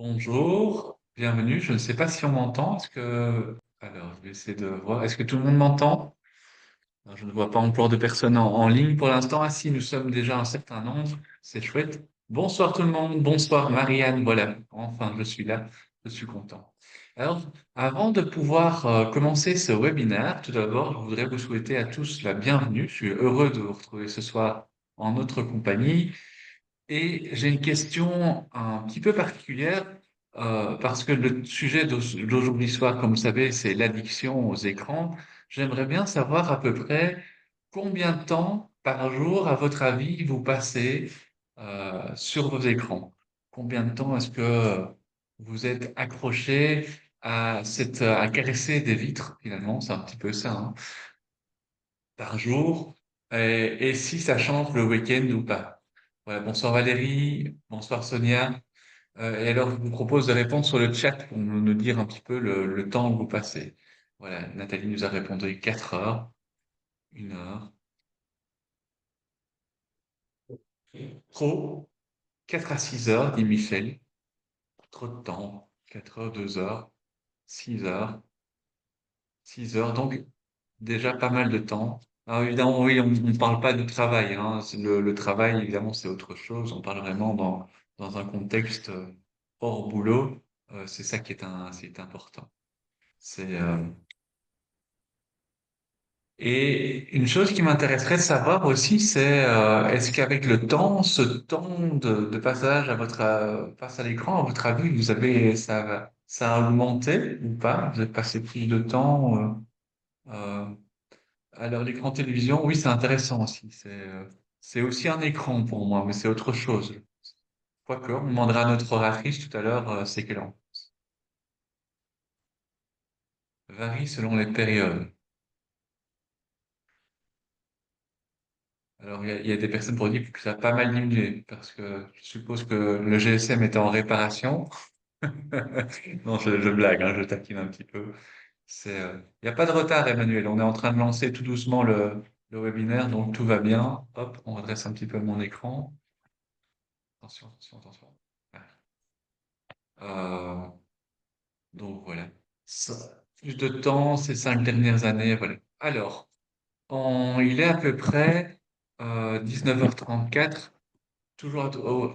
Bonjour, bienvenue. Je ne sais pas si on m'entend. Alors, je vais essayer de voir. Est-ce que tout le monde m'entend? Alors, je ne vois pas encore de personnes en ligne pour l'instant. Ah si, nous sommes déjà un certain nombre. C'est chouette. Bonsoir tout le monde. Bonsoir Marianne. Voilà, enfin, je suis là. Je suis content. Alors, avant de pouvoir commencer ce webinaire, tout d'abord, je voudrais vous souhaiter à tous la bienvenue. Je suis heureux de vous retrouver ce soir en notre compagnie. Et j'ai une question un petit peu particulière parce que le sujet d'aujourd'hui soir, comme vous savez, c'est l'addiction aux écrans. J'aimerais bien savoir à peu près combien de temps par jour, à votre avis, vous passez sur vos écrans. Combien de temps est-ce que vous êtes accroché à caresser des vitres, finalement, c'est un petit peu ça, hein, par jour, et si ça change le week-end ou pas. Voilà, bonsoir Valérie, bonsoir Sonia. Et alors, je vous propose de répondre sur le chat pour nous dire un petit peu le temps que vous passez. Voilà, Nathalie nous a répondu 4 heures, 1 heure. Trop, 4 à 6 heures, dit Michel. Trop de temps, 4 heures, 2 heures, 6 heures, 6 heures. Donc, déjà pas mal de temps. Alors évidemment, oui, on ne parle pas du travail, hein. Le travail, évidemment, c'est autre chose. On parle vraiment dans un contexte hors boulot. C'est ça qui est, c'est important. C'est, et une chose qui m'intéresserait de savoir aussi, c'est est-ce qu'avec le temps, ce temps de passage à face à l'écran, à votre avis, ça a augmenté ou pas? Vous avez passé plus de temps alors, l'écran télévision, oui, c'est intéressant aussi. C'est aussi un écran pour moi, mais c'est autre chose. Quoique, on demandera à notre oratrice tout à l'heure, c'est quelle heure. Varie selon les périodes. Alors, il y a des personnes pour dire que ça a pas mal diminué, parce que je suppose que le GSM était en réparation. Non, je blague, hein, je taquine un petit peu. Il n'y a pas de retard, Emmanuel. On est en train de lancer tout doucement le webinaire, donc tout va bien. Hop, on redresse un petit peu mon écran. Attention, attention, attention. Euh, Donc voilà. Plus de temps ces 5 dernières années, voilà. Alors, il est à peu près 19h34, toujours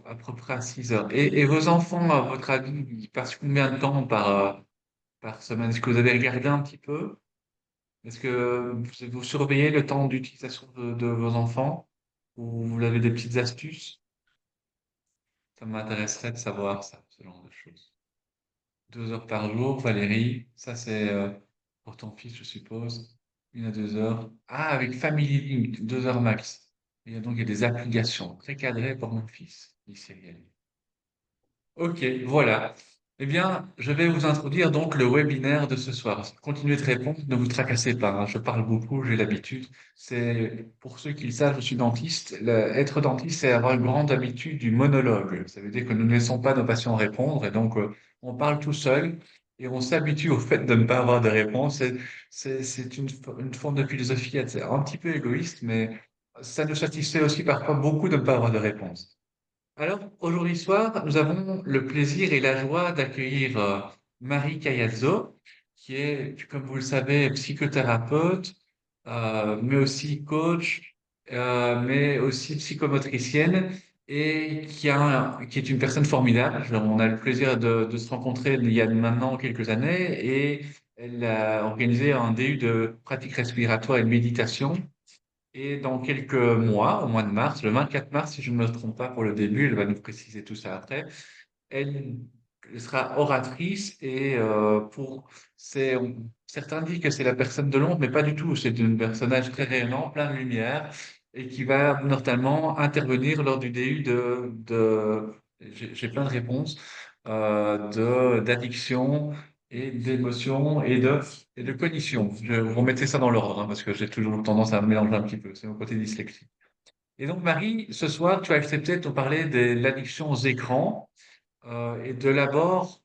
à peu près à 6 heures. Et vos enfants, à votre avis, ils passent combien de temps par semaine? Est-ce que vous avez regardé un petit peu? Est-ce que vous surveillez le temps d'utilisation de vos enfants? Ou vous avez des petites astuces? Ça m'intéresserait de savoir ça, ce genre de choses. 2 heures par jour, Valérie. Ça, c'est pour ton fils, je suppose. 1 à 2 heures. Ah, avec Family Link, 2 heures max. Il y a des applications très cadrées pour mon fils. Il sait y aller. Ok, voilà. Eh bien, je vais vous introduire donc le webinaire de ce soir. Continuez de répondre, ne vous tracassez pas, hein. Je parle beaucoup, j'ai l'habitude. C'est pour ceux qui le savent, je suis dentiste. Être dentiste, c'est avoir une grande habitude du monologue. Ça veut dire que nous ne laissons pas nos patients répondre et donc on parle tout seul et on s'habitue au fait de ne pas avoir de réponse. C'est une forme de philosophie un petit peu égoïste, mais ça nous satisfait aussi parfois beaucoup de ne pas avoir de réponse. Alors, aujourd'hui soir, nous avons le plaisir et la joie d'accueillir Marie Cayazzo, qui est, comme vous le savez, psychothérapeute, mais aussi coach, mais aussi psychomotricienne, et qui est une personne formidable. On a le plaisir de se rencontrer il y a maintenant quelques années, et elle a organisé un DU de pratique respiratoire et de méditation et dans quelques mois, au mois de mars, le 24 mars, si je ne me trompe pas pour le début, elle va nous préciser tout ça après, elle sera oratrice et certains disent que c'est la personne de l'ombre, mais pas du tout. C'est un personnage très rayonnant, plein de lumière et qui va notamment intervenir lors du DU j'ai plein de réponses, d'addiction et d'émotion et de cognition. Vous remettez ça dans l'ordre, hein, parce que j'ai toujours tendance à me mélanger un petit peu. C'est mon côté dyslexique. Et donc, Marie, ce soir, tu as accepté de nous parler de l'addiction aux écrans et de l'abord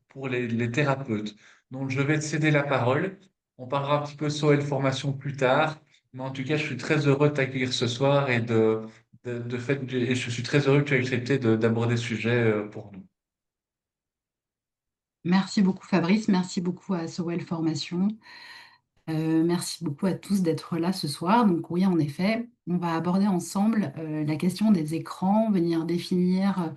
pour les thérapeutes. Donc, je vais te céder la parole. On parlera un petit peu SOEL formation plus tard. Mais en tout cas, je suis très heureux de t'accueillir ce soir et et je suis très heureux que tu aies accepté d'aborder ce sujet pour nous. Merci beaucoup Fabrice, merci beaucoup à Sowell Formation, merci beaucoup à tous d'être là ce soir. Donc oui, en effet, on va aborder ensemble la question des écrans, venir définir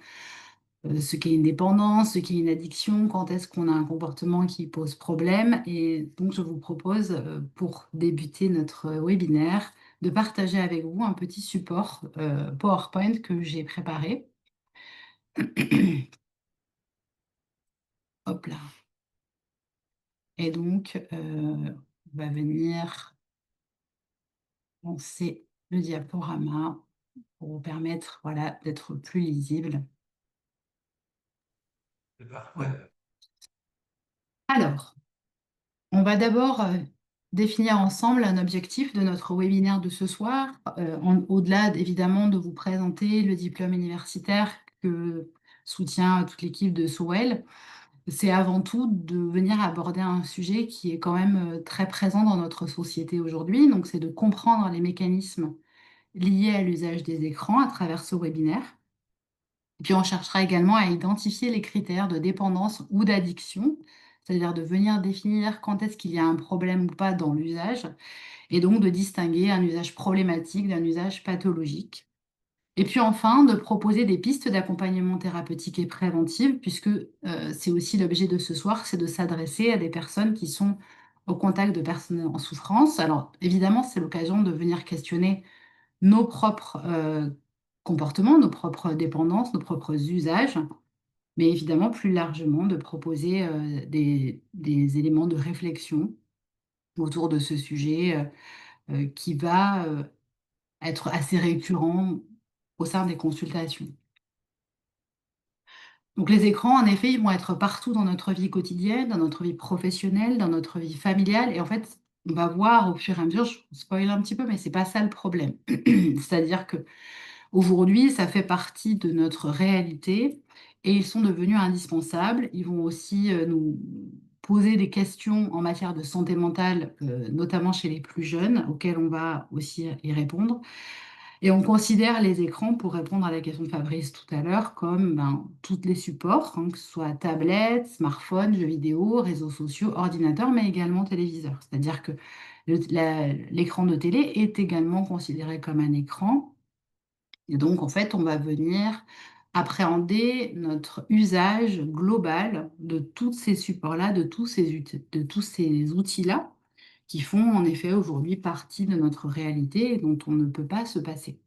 ce qu'est une dépendance, ce qu'est une addiction, quand est-ce qu'on a un comportement qui pose problème. Et donc je vous propose, pour débuter notre webinaire, de partager avec vous un petit support PowerPoint que j'ai préparé. Hop là. Et donc, on va venir lancer le diaporama pour vous permettre, voilà, d'être plus lisible. C'est Bon. parfait. Alors, on va d'abord définir ensemble un objectif de notre webinaire de ce soir, au-delà évidemment de vous présenter le diplôme universitaire que soutient toute l'équipe de Sowell. C'est avant tout de venir aborder un sujet qui est quand même très présent dans notre société aujourd'hui. Donc, c'est de comprendre les mécanismes liés à l'usage des écrans à travers ce webinaire. Et puis, on cherchera également à identifier les critères de dépendance ou d'addiction, c'est-à-dire de venir définir quand est-ce qu'il y a un problème ou pas dans l'usage, et donc de distinguer un usage problématique d'un usage pathologique. Et puis enfin, de proposer des pistes d'accompagnement thérapeutique et préventive, puisque c'est aussi l'objet de ce soir, c'est de s'adresser à des personnes qui sont au contact de personnes en souffrance. Alors évidemment, c'est l'occasion de venir questionner nos propres comportements, nos propres dépendances, nos propres usages, mais évidemment plus largement de proposer des éléments de réflexion autour de ce sujet qui va être assez récurrent au sein des consultations. Donc les écrans, en effet, ils vont être partout dans notre vie quotidienne, dans notre vie professionnelle, dans notre vie familiale. Et en fait, on va voir au fur et à mesure, je spoil un petit peu, mais c'est pas ça le problème. C'est-à-dire que aujourd'hui, ça fait partie de notre réalité et ils sont devenus indispensables. Ils vont aussi nous poser des questions en matière de santé mentale, notamment chez les plus jeunes, auxquelles on va aussi y répondre. Et on considère les écrans, pour répondre à la question de Fabrice tout à l'heure, comme ben, tous les supports, hein, que ce soit tablette, smartphone, jeux vidéo, réseaux sociaux, ordinateurs, mais également téléviseurs. C'est-à-dire que l'écran de télé est également considéré comme un écran. Et donc, en fait, on va venir appréhender notre usage global de tous ces supports-là, de tous ces outils-là, qui font en effet aujourd'hui partie de notre réalité et dont on ne peut pas se passer.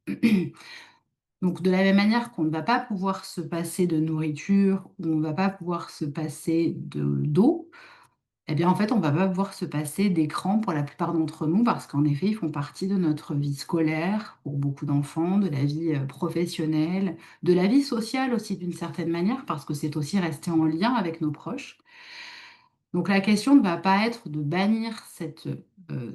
Donc, de la même manière qu'on ne va pas pouvoir se passer de nourriture ou on ne va pas pouvoir se passer d'eau, eh bien, en fait, on ne va pas pouvoir se passer d'écran pour la plupart d'entre nous parce qu'en effet, ils font partie de notre vie scolaire pour beaucoup d'enfants, de la vie professionnelle, de la vie sociale aussi d'une certaine manière parce que c'est aussi rester en lien avec nos proches. Donc, la question ne va pas être de bannir euh,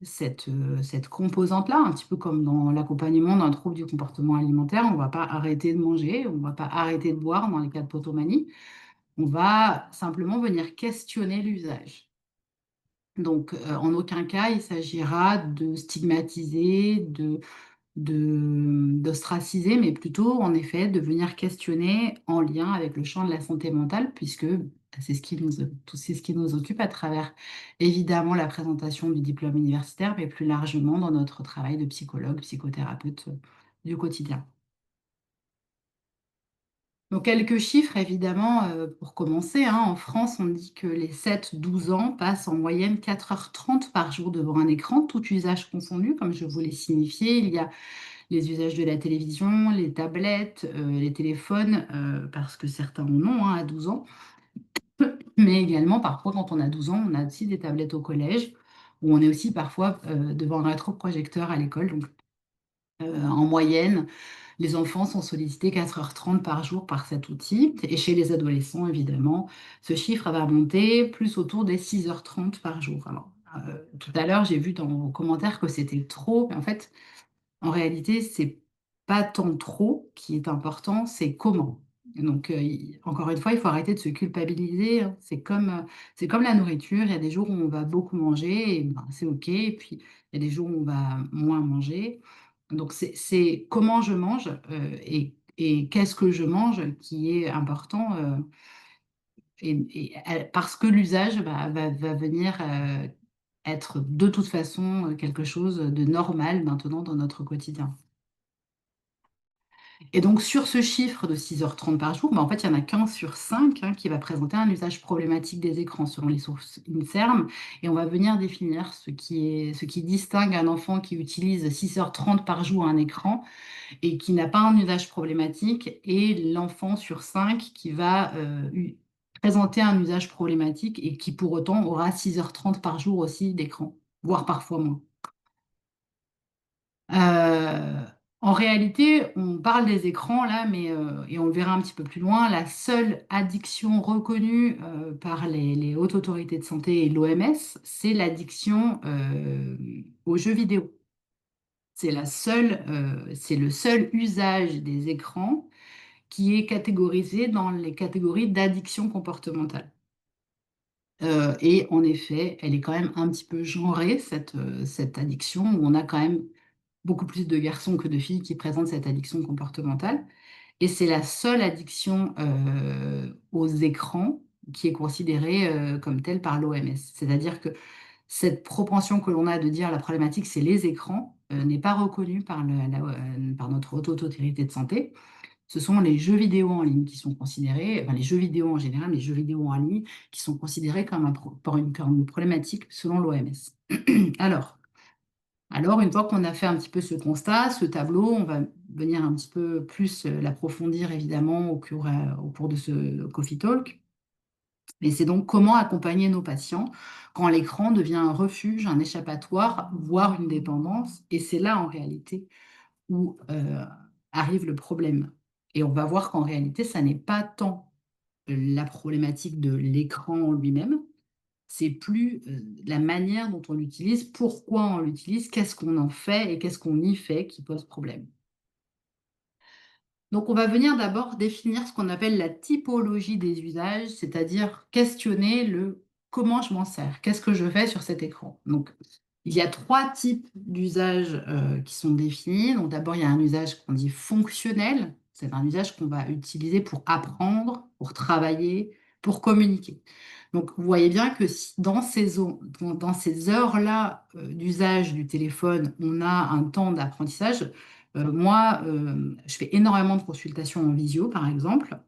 cette composante-là, un petit peu comme dans l'accompagnement d'un trouble du comportement alimentaire. On ne va pas arrêter de manger, on ne va pas arrêter de boire dans les cas de potomanie. On va simplement venir questionner l'usage. Donc, en aucun cas, il s'agira de stigmatiser, d'ostraciser, mais plutôt, en effet, de venir questionner en lien avec le champ de la santé mentale, puisque c'est ce qui nous occupe à travers, évidemment, la présentation du diplôme universitaire, mais plus largement dans notre travail de psychologue, psychothérapeute du quotidien. Donc, quelques chiffres, évidemment, pour commencer, hein. En France, on dit que les 7-12 ans passent en moyenne 4h30 par jour devant un écran, tout usage confondu, comme je vous l'ai signifié. Il y a les usages de la télévision, les tablettes, les téléphones, parce que certains en ont hein, à 12 ans, mais également, parfois, quand on a 12 ans, on a aussi des tablettes au collège, où on est aussi parfois devant un rétroprojecteur à l'école. Donc, en moyenne, les enfants sont sollicités 4h30 par jour par cet outil. Et chez les adolescents, évidemment, ce chiffre va monter plus autour des 6h30 par jour. Alors, tout à l'heure, j'ai vu dans vos commentaires que c'était trop. Mais en fait, en réalité, c'est pas tant trop qui est important, c'est comment. Donc, encore une fois, il faut arrêter de se culpabiliser, hein. C'est comme la nourriture. Il y a des jours où on va beaucoup manger, et ben, c'est OK. Et puis, il y a des jours où on va moins manger. Donc, c'est comment je mange et qu'est-ce que je mange qui est important. parce que l'usage va venir être de toute façon quelque chose de normal maintenant dans notre quotidien. Et donc, sur ce chiffre de 6h30 par jour, en fait, il n'y en a qu'un sur cinq qui va présenter un usage problématique des écrans selon les sources INSERM. Et on va venir définir ce qui distingue un enfant qui utilise 6h30 par jour un écran et qui n'a pas un usage problématique et l'enfant sur 5 qui va présenter un usage problématique et qui pour autant aura 6h30 par jour aussi d'écran, voire parfois moins. Euh, En réalité, on parle des écrans là, mais et on le verra un petit peu plus loin, la seule addiction reconnue par les hautes autorités de santé et l'OMS, c'est l'addiction aux jeux vidéo. C'est le seul usage des écrans qui est catégorisé dans les catégories d'addiction comportementale. Et en effet, elle est quand même un petit peu genrée, cette addiction, où on a quand même beaucoup plus de garçons que de filles qui présentent cette addiction comportementale. Et c'est la seule addiction aux écrans qui est considérée comme telle par l'OMS. C'est-à-dire que cette propension que l'on a de dire la problématique, c'est les écrans, n'est pas reconnue par notre haute autorité de santé. Ce sont les jeux vidéo en ligne qui sont considérés, enfin les jeux vidéo en général, les jeux vidéo en ligne qui sont considérés comme une problématique selon l'OMS. Alors, une fois qu'on a fait un petit peu ce constat, ce tableau, on va venir un petit peu plus l'approfondir évidemment au cours de ce Coffee Talk. Et c'est donc comment accompagner nos patients quand l'écran devient un refuge, un échappatoire, voire une dépendance. Et c'est là en réalité où arrive le problème. Et on va voir qu'en réalité, ça n'est pas tant la problématique de l'écran en lui-même, c'est plus la manière dont on l'utilise, pourquoi on l'utilise, qu'est-ce qu'on en fait et qu'est-ce qu'on y fait qui pose problème. Donc, on va venir d'abord définir ce qu'on appelle la typologie des usages, c'est-à-dire questionner le comment je m'en sers, qu'est-ce que je fais sur cet écran. Donc, il y a trois types d'usages qui sont définis. Donc, d'abord, il y a un usage qu'on dit fonctionnel, c'est un usage qu'on va utiliser pour apprendre, pour travailler, pour communiquer. Donc, vous voyez bien que si dans ces heures-là d'usage du téléphone, on a un temps d'apprentissage. Moi, je fais énormément de consultations en visio, par exemple.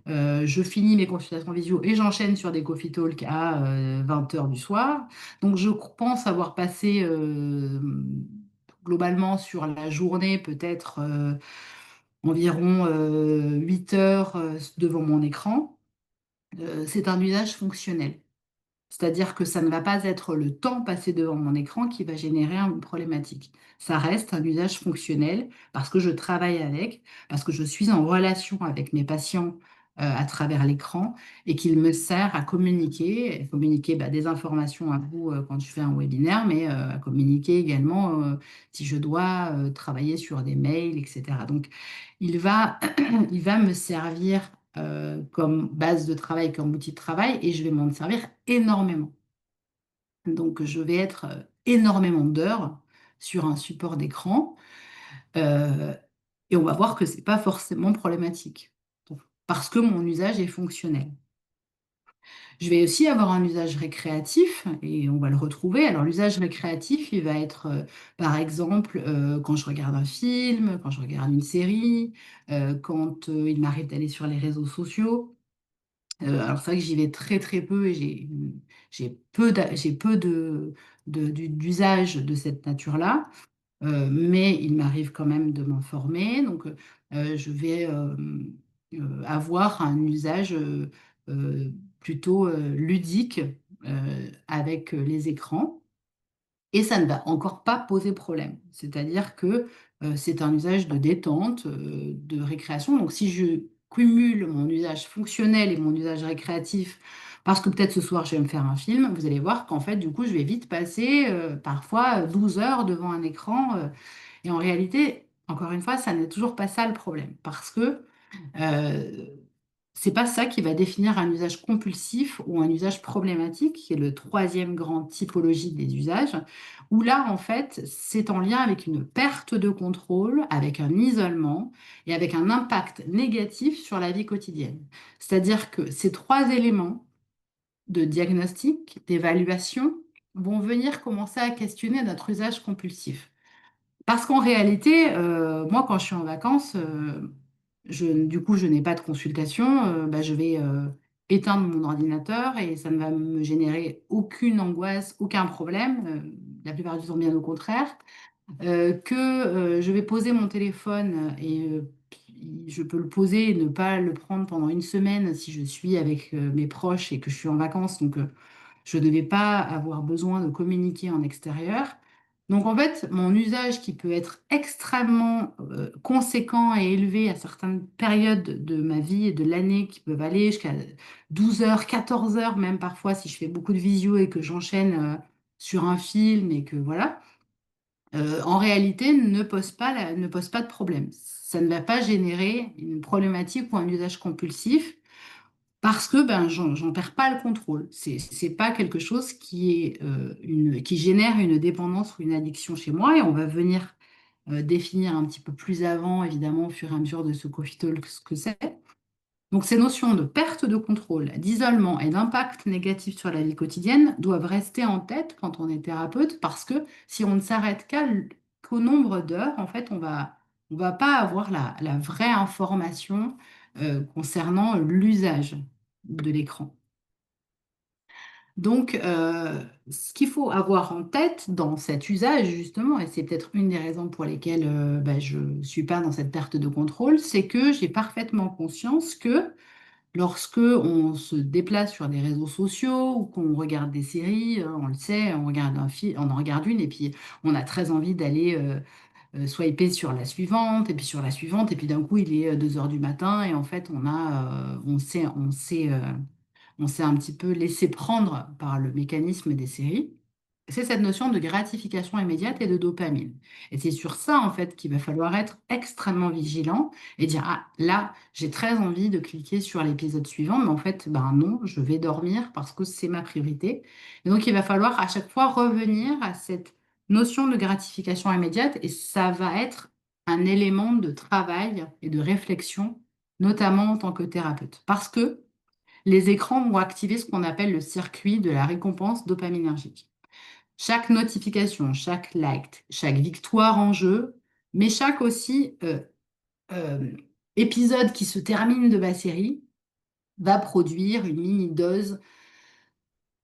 Je finis mes consultations en visio et j'enchaîne sur des coffee talks à 20 heures du soir. Donc, je pense avoir passé globalement sur la journée peut-être environ 8 heures devant mon écran. C'est un usage fonctionnel. C'est-à-dire que ça ne va pas être le temps passé devant mon écran qui va générer une problématique. Ça reste un usage fonctionnel parce que je travaille avec, parce que je suis en relation avec mes patients à travers l'écran et qu'il me sert à communiquer des informations à vous quand je fais un webinaire, mais à communiquer également si je dois travailler sur des mails, etc. Donc, il va, il va me servir comme base de travail, comme outil de travail, et je vais m'en servir énormément. Donc, je vais être énormément d'heures sur un support d'écran, euh, et on va voir que ce n'est pas forcément problématique, donc, parce que mon usage est fonctionnel. Je vais aussi avoir un usage récréatif et on va le retrouver. Alors l'usage récréatif, il va être par exemple quand je regarde un film, quand je regarde une série, quand il m'arrive d'aller sur les réseaux sociaux. Alors c'est vrai que j'y vais très très peu et j'ai peu d'usage de cette nature-là. Mais il m'arrive quand même de m'en former. Donc, je vais avoir un usage euh, plutôt ludique avec les écrans. Et ça ne va encore pas poser problème. C'est-à-dire que c'est un usage de détente, de récréation. Donc, si je cumule mon usage fonctionnel et mon usage récréatif, parce que peut-être ce soir, je vais me faire un film, vous allez voir qu'en fait, du coup, je vais vite passer parfois 12 heures devant un écran. Et en réalité, encore une fois, ça n'est toujours pas ça le problème. Parce que euh, c'est pas ça qui va définir un usage compulsif ou un usage problématique, qui est le troisième grand typologie des usages, où là, en fait, c'est en lien avec une perte de contrôle, avec un isolement et avec un impact négatif sur la vie quotidienne. C'est-à-dire que ces trois éléments de diagnostic, d'évaluation, vont venir commencer à questionner notre usage compulsif. Parce qu'en réalité, moi, quand je suis en vacances, du coup, je n'ai pas de consultation. Bah, je vais éteindre mon ordinateur et ça ne va me générer aucune angoisse, aucun problème. La plupart du temps, bien au contraire. Je vais poser mon téléphone et je peux le poser et ne pas le prendre pendant une semaine si je suis avec mes proches et que je suis en vacances. Donc, je ne vais pas avoir besoin de communiquer en extérieur. Donc en fait, mon usage qui peut être extrêmement conséquent et élevé à certaines périodes de ma vie et de l'année qui peuvent aller jusqu'à 12 heures, 14 heures même parfois si je fais beaucoup de visio et que j'enchaîne sur un film et que voilà, en réalité ne pose pas de problème. Ça ne va pas générer une problématique ou un usage compulsif parce que ben, j'en perds pas le contrôle. C'est pas quelque chose qui génère une dépendance ou une addiction chez moi. Et on va venir définir un petit peu plus avant, évidemment, au fur et à mesure de ce coffee talk, ce que c'est. Donc, ces notions de perte de contrôle, d'isolement et d'impact négatif sur la vie quotidienne doivent rester en tête quand on est thérapeute, parce que si on ne s'arrête qu'au nombre d'heures, en fait, on va pas avoir la vraie information concernant l'usage de l'écran. Donc, ce qu'il faut avoir en tête dans cet usage, justement, et c'est peut-être une des raisons pour lesquelles bah, je ne suis pas dans cette perte de contrôle, c'est que j'ai parfaitement conscience que lorsque on se déplace sur des réseaux sociaux ou qu'on regarde des séries, on le sait, on regarde un film, on en regarde une et puis on a très envie d'aller swiper sur la suivante et puis sur la suivante et puis d'un coup il est 2 heures du matin et en fait on s'est un petit peu laissé prendre par le mécanisme des séries. C'est cette notion de gratification immédiate et de dopamine. Et c'est sur ça, en fait, qu'il va falloir être extrêmement vigilant et dire, ah, là, j'ai très envie de cliquer sur l'épisode suivant, mais en fait, ben non, je vais dormir parce que c'est ma priorité. Et donc, il va falloir à chaque fois revenir à cette notion de gratification immédiate et ça va être un élément de travail et de réflexion, notamment en tant que thérapeute. Parce que les écrans vont activer ce qu'on appelle le circuit de la récompense dopaminergique. Chaque notification, chaque like, chaque victoire en jeu, mais chaque aussi euh, épisode qui se termine de la série va produire une mini-dose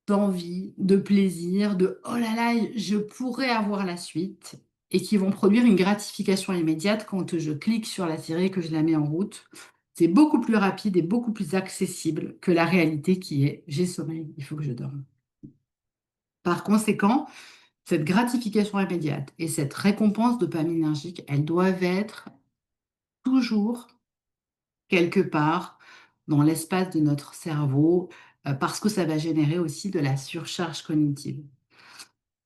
d'envie, de plaisir, de oh là là, je pourrais avoir la suite, et qui vont produire une gratification immédiate quand je clique sur la série et que je la mets en route. C'est beaucoup plus rapide et beaucoup plus accessible que la réalité qui est j'ai sommeil, il faut que je dorme. Par conséquent, cette gratification immédiate et cette récompense dopaminergique, elles doivent être toujours quelque part dans l'espace de notre cerveau parce que ça va générer aussi de la surcharge cognitive.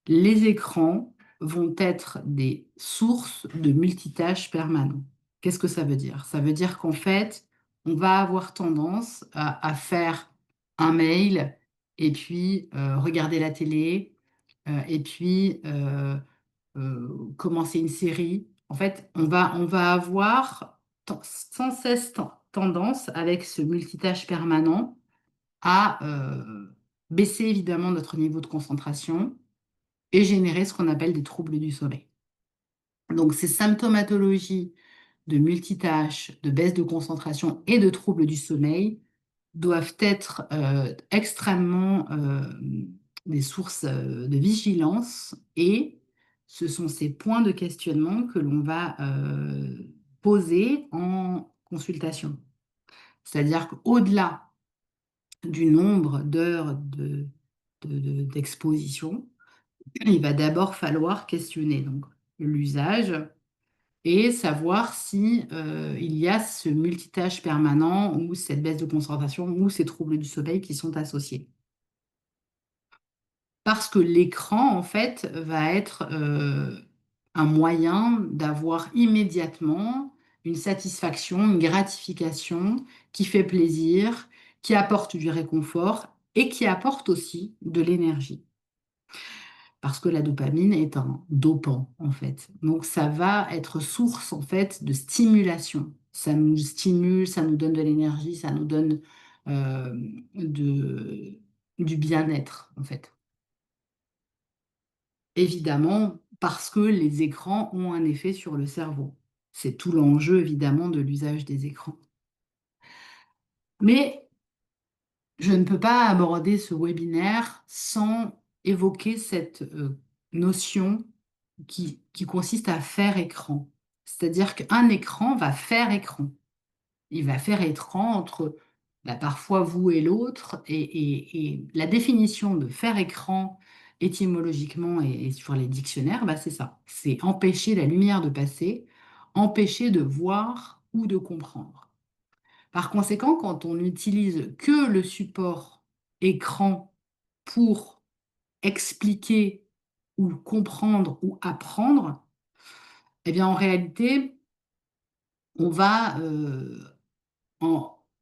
Les écrans vont être des sources de multitâches permanentes. Qu'est-ce que ça veut dire? Ça veut dire qu'en fait, on va avoir tendance à faire un mail et puis regarder la télé et puis commencer une série. En fait, on va avoir sans cesse tendance avec ce multitâche permanent à baisser évidemment notre niveau de concentration et générer ce qu'on appelle des troubles du sommeil. Donc, ces symptomatologies de multitâche, de baisse de concentration et de troubles du sommeil doivent être extrêmement des sources de vigilance et ce sont ces points de questionnement que l'on va poser en consultation. C'est-à-dire qu'au-delà du nombre d'heures d'exposition, il va d'abord falloir questionner donc l'usage et savoir si il y a ce multitâche permanent ou cette baisse de concentration ou ces troubles du sommeil qui sont associés. Parce que l'écran, en fait, va être un moyen d'avoir immédiatement une satisfaction, une gratification qui fait plaisir, qui apporte du réconfort et qui apporte aussi de l'énergie. Parce que la dopamine est un dopant, en fait. Donc, ça va être source, en fait, de stimulation. Ça nous stimule, ça nous donne de l'énergie, ça nous donne euh, de, du bien-être, en fait. Évidemment, parce que les écrans ont un effet sur le cerveau. C'est tout l'enjeu, évidemment, de l'usage des écrans. Mais je ne peux pas aborder ce webinaire sans évoquer cette notion qui consiste à faire écran. C'est-à-dire qu'un écran va faire écran. Il va faire écran entre parfois vous et l'autre. Et la définition de faire écran étymologiquement et sur les dictionnaires, c'est ça. C'est empêcher la lumière de passer, empêcher de voir ou de comprendre. Par conséquent, quand on n'utilise que le support écran pour expliquer ou comprendre ou apprendre, eh bien en réalité, on va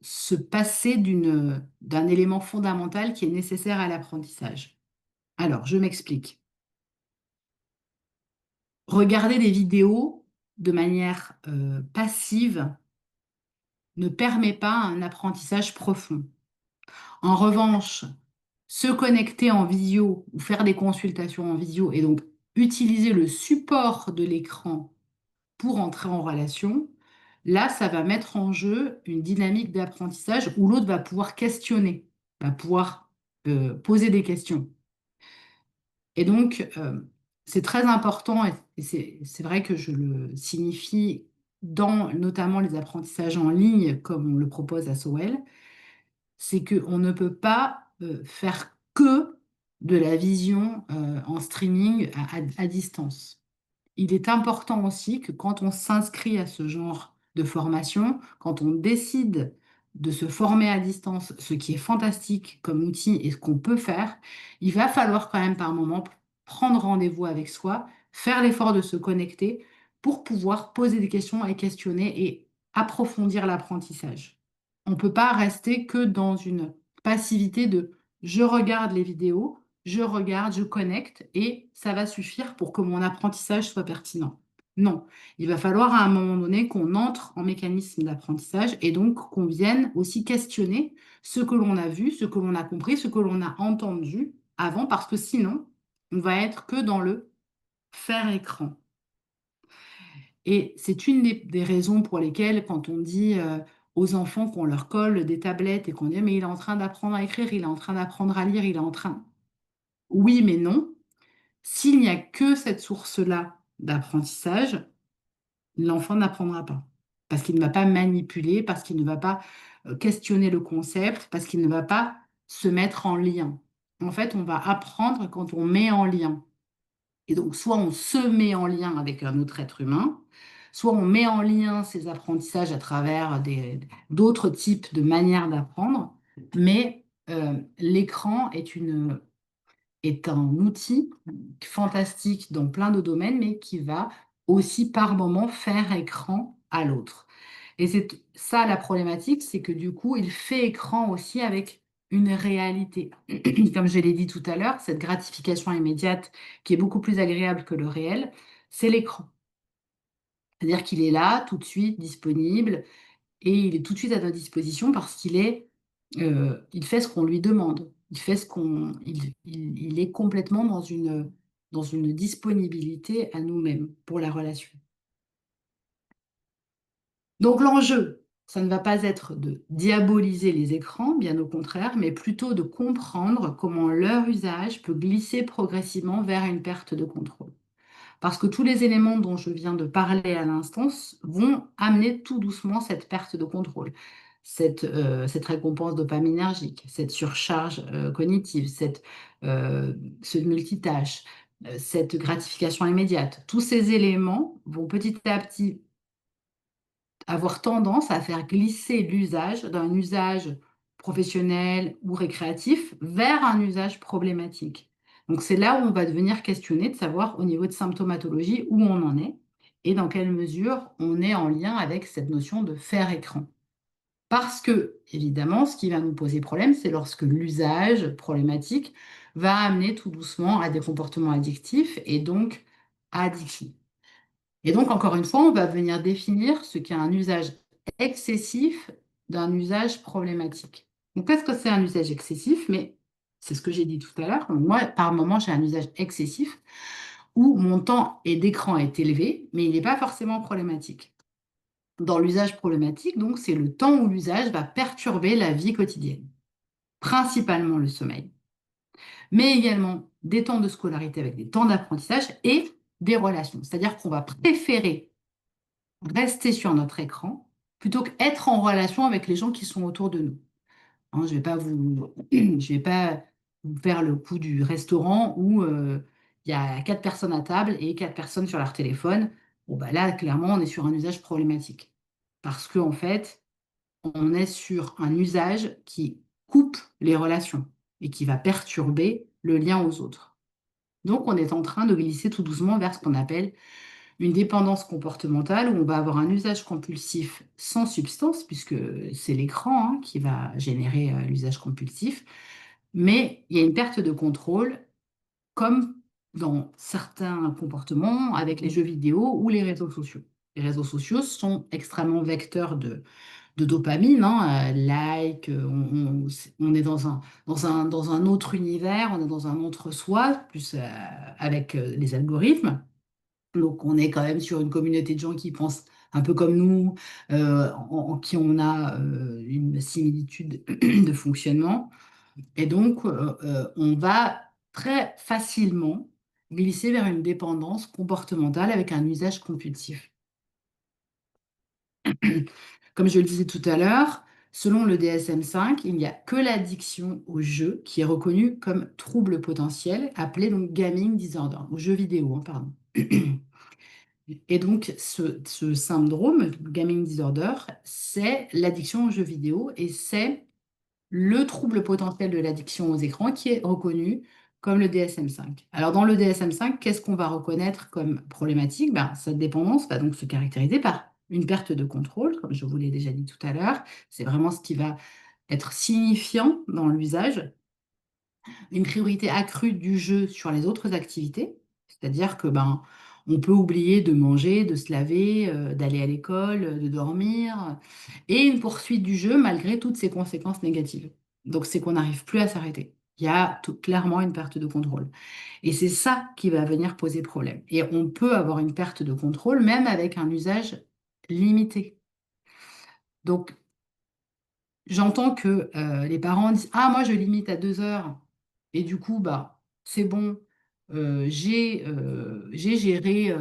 se passer d'un élément fondamental qui est nécessaire à l'apprentissage. Alors, je m'explique. Regarder des vidéos de manière passive ne permet pas un apprentissage profond. En revanche, se connecter en visio ou faire des consultations en visio et donc utiliser le support de l'écran pour entrer en relation, là, ça va mettre en jeu une dynamique d'apprentissage où l'autre va pouvoir questionner, va pouvoir poser des questions. Et donc, c'est très important, et c'est vrai que je le signifie dans notamment les apprentissages en ligne, comme on le propose à Sowell, c'est qu'on ne peut pas faire que de la vision en streaming à distance. Il est important aussi que quand on s'inscrit à ce genre de formation, quand on décide de se former à distance, ce qui est fantastique comme outil et ce qu'on peut faire, il va falloir quand même par moment prendre rendez-vous avec soi, faire l'effort de se connecter pour pouvoir poser des questions et questionner et approfondir l'apprentissage. On ne peut pas rester que dans une passivité de je regarde les vidéos, je regarde, je connecte et ça va suffire pour que mon apprentissage soit pertinent. Non, il va falloir à un moment donné qu'on entre en mécanisme d'apprentissage et donc qu'on vienne aussi questionner ce que l'on a vu, ce que l'on a compris, ce que l'on a entendu avant, parce que sinon, on va être que dans le faire écran. Et c'est une des raisons pour lesquelles, quand on dit aux enfants qu'on leur colle des tablettes et qu'on dit, mais il est en train d'apprendre à écrire, il est en train d'apprendre à lire, il est en train... Oui, mais non. S'il n'y a que cette source-là d'apprentissage, l'enfant n'apprendra pas. Parce qu'il ne va pas manipuler, parce qu'il ne va pas questionner le concept, parce qu'il ne va pas se mettre en lien. En fait, on va apprendre quand on met en lien. Et donc, soit on se met en lien avec un autre être humain, soit on met en lien ces apprentissages à travers d'autres types de manières d'apprendre, mais l'écran est un outil fantastique dans plein de domaines, mais qui va aussi par moment faire écran à l'autre. Et c'est ça la problématique, c'est que du coup, il fait écran aussi avec une réalité. Comme je l'ai dit tout à l'heure, cette gratification immédiate qui est beaucoup plus agréable que le réel, c'est l'écran. C'est-à-dire qu'il est là, tout de suite, disponible, et il est tout de suite à notre disposition parce il fait ce qu'on lui demande. Il fait il est complètement dans une disponibilité à nous-mêmes pour la relation. Donc l'enjeu, ça ne va pas être de diaboliser les écrans, bien au contraire, mais plutôt de comprendre comment leur usage peut glisser progressivement vers une perte de contrôle. Parce que tous les éléments dont je viens de parler à l'instant vont amener tout doucement cette perte de contrôle, cette récompense dopaminergique, cette surcharge cognitive, ce multitâche, cette gratification immédiate. Tous ces éléments vont petit à petit avoir tendance à faire glisser l'usage d'un usage professionnel ou récréatif vers un usage problématique. Donc c'est là où on va devenir questionné de savoir au niveau de symptomatologie où on en est et dans quelle mesure on est en lien avec cette notion de faire écran. Parce que, évidemment, ce qui va nous poser problème, c'est lorsque l'usage problématique va amener tout doucement à des comportements addictifs et donc à addiction. Et donc, encore une fois, on va venir définir ce qu'est un usage excessif d'un usage problématique. Donc, qu'est-ce que c'est un usage excessif? Mais c'est ce que j'ai dit tout à l'heure. Moi, par moment, j'ai un usage excessif où mon temps d'écran est élevé, mais il n'est pas forcément problématique. Dans l'usage problématique, donc, c'est le temps où l'usage va perturber la vie quotidienne, principalement le sommeil, mais également des temps de scolarité avec des temps d'apprentissage et des relations. C'est-à-dire qu'on va préférer rester sur notre écran plutôt qu'être en relation avec les gens qui sont autour de nous. Hein, je vais pas vous faire le coup du restaurant où il y a quatre personnes à table et quatre personnes sur leur téléphone. Bon, bah là, clairement, on est sur un usage problématique. Parce qu'en fait, on est sur un usage qui coupe les relations et qui va perturber le lien aux autres. Donc, on est en train de glisser tout doucement vers ce qu'on appelle une dépendance comportementale où on va avoir un usage compulsif sans substance, puisque c'est l'écran qui va générer l'usage compulsif, mais il y a une perte de contrôle, comme dans certains comportements avec les jeux vidéo ou les réseaux sociaux. Les réseaux sociaux sont extrêmement vecteurs de dopamine, like, on est dans un autre univers, on est dans un autre soi, plus avec les algorithmes. Donc, on est quand même sur une communauté de gens qui pensent un peu comme nous, en qui on a une similitude de fonctionnement. Et donc, on va très facilement glisser vers une dépendance comportementale avec un usage compulsif. Comme je le disais tout à l'heure, selon le DSM-5, il n'y a que l'addiction au jeu qui est reconnue comme trouble potentiel, appelé donc gaming disorder, au jeu vidéo, pardon. Et donc, ce syndrome, gaming disorder, c'est l'addiction aux jeux vidéo et c'est le trouble potentiel de l'addiction aux écrans qui est reconnu comme le DSM-5. Alors, dans le DSM-5, qu'est-ce qu'on va reconnaître comme problématique? Ben, cette dépendance va donc se caractériser par une perte de contrôle, comme je vous l'ai déjà dit tout à l'heure. C'est vraiment ce qui va être signifiant dans l'usage, une priorité accrue du jeu sur les autres activités, c'est-à-dire que ben, on peut oublier de manger, de se laver, d'aller à l'école, de dormir, et une poursuite du jeu malgré toutes ces conséquences négatives. Donc c'est qu'on n'arrive plus à s'arrêter. Il y a clairement une perte de contrôle. Et c'est ça qui va venir poser problème. Et on peut avoir une perte de contrôle même avec un usage limité. Donc j'entends que les parents disent, ah, moi, je limite à 2 heures. Et du coup, bah, c'est bon, j'ai géré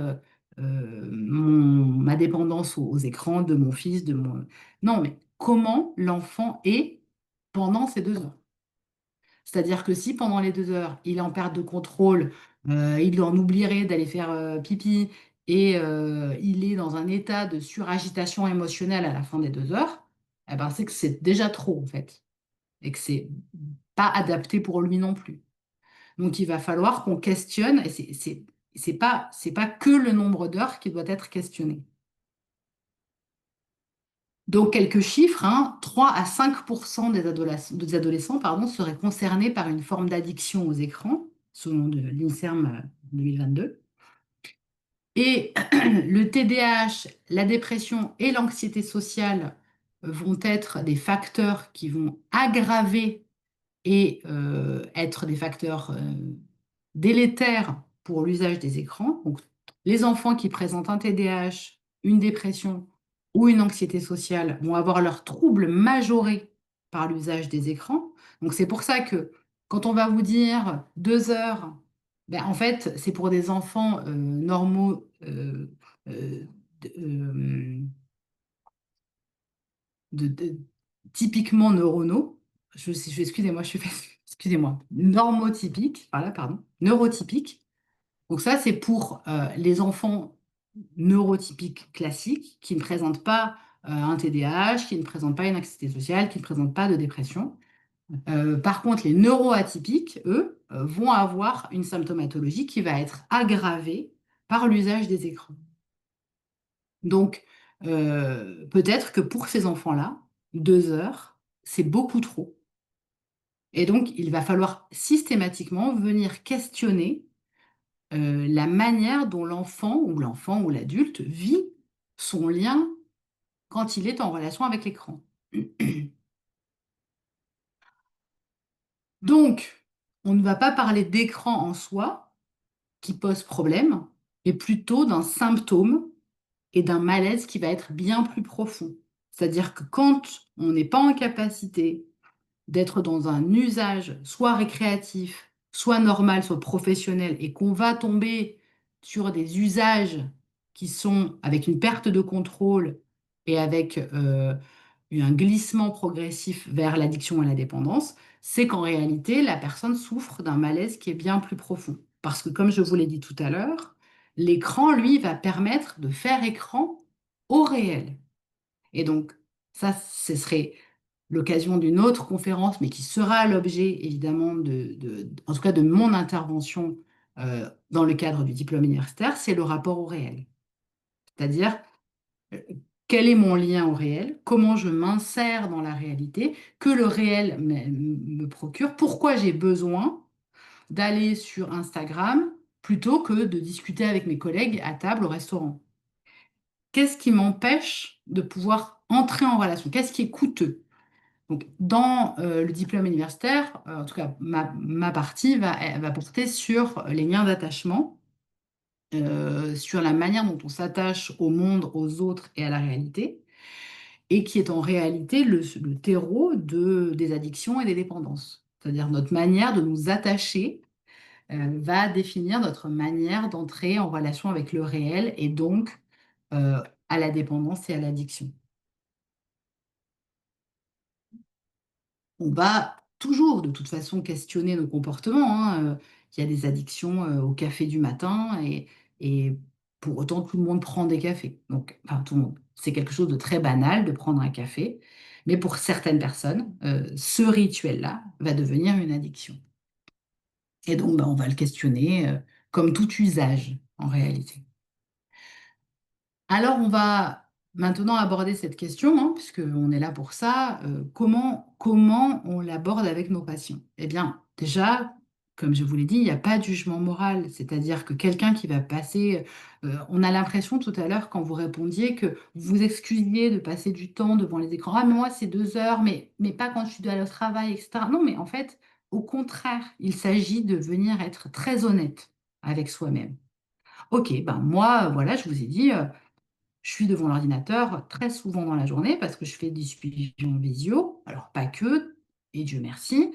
ma dépendance aux écrans de mon fils, de mon... Non, mais comment l'enfant est pendant ces 2 heures? C'est-à-dire que si pendant les 2 heures, il est en perte de contrôle, il en oublierait d'aller faire pipi et il est dans un état de suragitation émotionnelle à la fin des 2 heures, eh ben, c'est que c'est déjà trop en fait et que c'est pas adapté pour lui non plus. Donc il va falloir qu'on questionne et c'est pas que le nombre d'heures qui doit être questionné. Donc, quelques chiffres, 3 à 5% des adolescents pardon, seraient concernés par une forme d'addiction aux écrans, selon l'INSERM 2022. Et le TDAH, la dépression et l'anxiété sociale vont être des facteurs qui vont aggraver et être des facteurs délétères pour l'usage des écrans. Donc, les enfants qui présentent un TDAH, une dépression ou une anxiété sociale vont avoir leurs troubles majorés par l'usage des écrans. Donc, c'est pour ça que quand on va vous dire 2 heures, ben, en fait, c'est pour des enfants normaux, de- euh, de typiquement neuronaux, excusez-moi, excusez-moi, normotypiques, voilà, pardon, neurotypiques. Donc ça, c'est pour les enfants neurotypiques classiques qui ne présentent pas un TDAH, qui ne présentent pas une anxiété sociale, qui ne présentent pas de dépression. Par contre, les neuroatypiques, eux, vont avoir une symptomatologie qui va être aggravée par l'usage des écrans. Donc, peut-être que pour ces enfants-là, 2 heures, c'est beaucoup trop. Et donc, il va falloir systématiquement venir questionner la manière dont l'enfant ou l'adulte vit son lien quand il est en relation avec l'écran. Donc, on ne va pas parler d'écran en soi qui pose problème, mais plutôt d'un symptôme et d'un malaise qui va être bien plus profond. C'est-à-dire que quand on n'est pas en capacité d'être dans un usage soit récréatif, soit normal, soit professionnel, et qu'on va tomber sur des usages qui sont avec une perte de contrôle et avec un glissement progressif vers l'addiction et la dépendance, c'est qu'en réalité, la personne souffre d'un malaise qui est bien plus profond. Parce que, comme je vous l'ai dit tout à l'heure, l'écran, lui, va permettre de faire écran au réel. Et donc, ça, ce serait l'occasion d'une autre conférence, mais qui sera l'objet évidemment en tout cas de mon intervention dans le cadre du diplôme universitaire, c'est le rapport au réel. C'est-à-dire, euh, quel est mon lien au réel, comment je m'insère dans la réalité, que le réel me procure, pourquoi j'ai besoin d'aller sur Instagram plutôt que de discuter avec mes collègues à table au restaurant. Qu'est-ce qui m'empêche de pouvoir entrer en relation? Qu'est-ce qui est coûteux? Donc, dans le diplôme universitaire, en tout cas, ma partie va porter sur les liens d'attachement, sur la manière dont on s'attache au monde, aux autres et à la réalité, et qui est en réalité le terreau des addictions et des dépendances. C'est-à-dire notre manière de nous attacher va définir notre manière d'entrer en relation avec le réel et donc à la dépendance et à l'addiction. On va toujours de toute façon questionner nos comportements, hein. Il y a des addictions au café du matin et pour autant tout le monde prend des cafés. Donc, enfin, tout le monde. C'est quelque chose de très banal de prendre un café, mais pour certaines personnes, ce rituel-là va devenir une addiction. Et donc, ben, on va le questionner comme tout usage en réalité. Alors, on va maintenant aborder cette question, hein, puisqu'on est là pour ça. Comment on l'aborde avec nos patients? Eh bien, déjà, comme je vous l'ai dit, il n'y a pas de jugement moral. C'est-à-dire que quelqu'un qui va passer, on a l'impression tout à l'heure, quand vous répondiez, que vous vous excusiez de passer du temps devant les écrans. Ah, mais moi, c'est 2 heures, mais pas quand je suis allée au travail, etc. Non, mais en fait, au contraire, il s'agit de venir être très honnête avec soi-même. Ok, ben moi, voilà, je vous ai dit. Je suis devant l'ordinateur très souvent dans la journée parce que je fais des suivis en visio, alors pas que, et Dieu merci,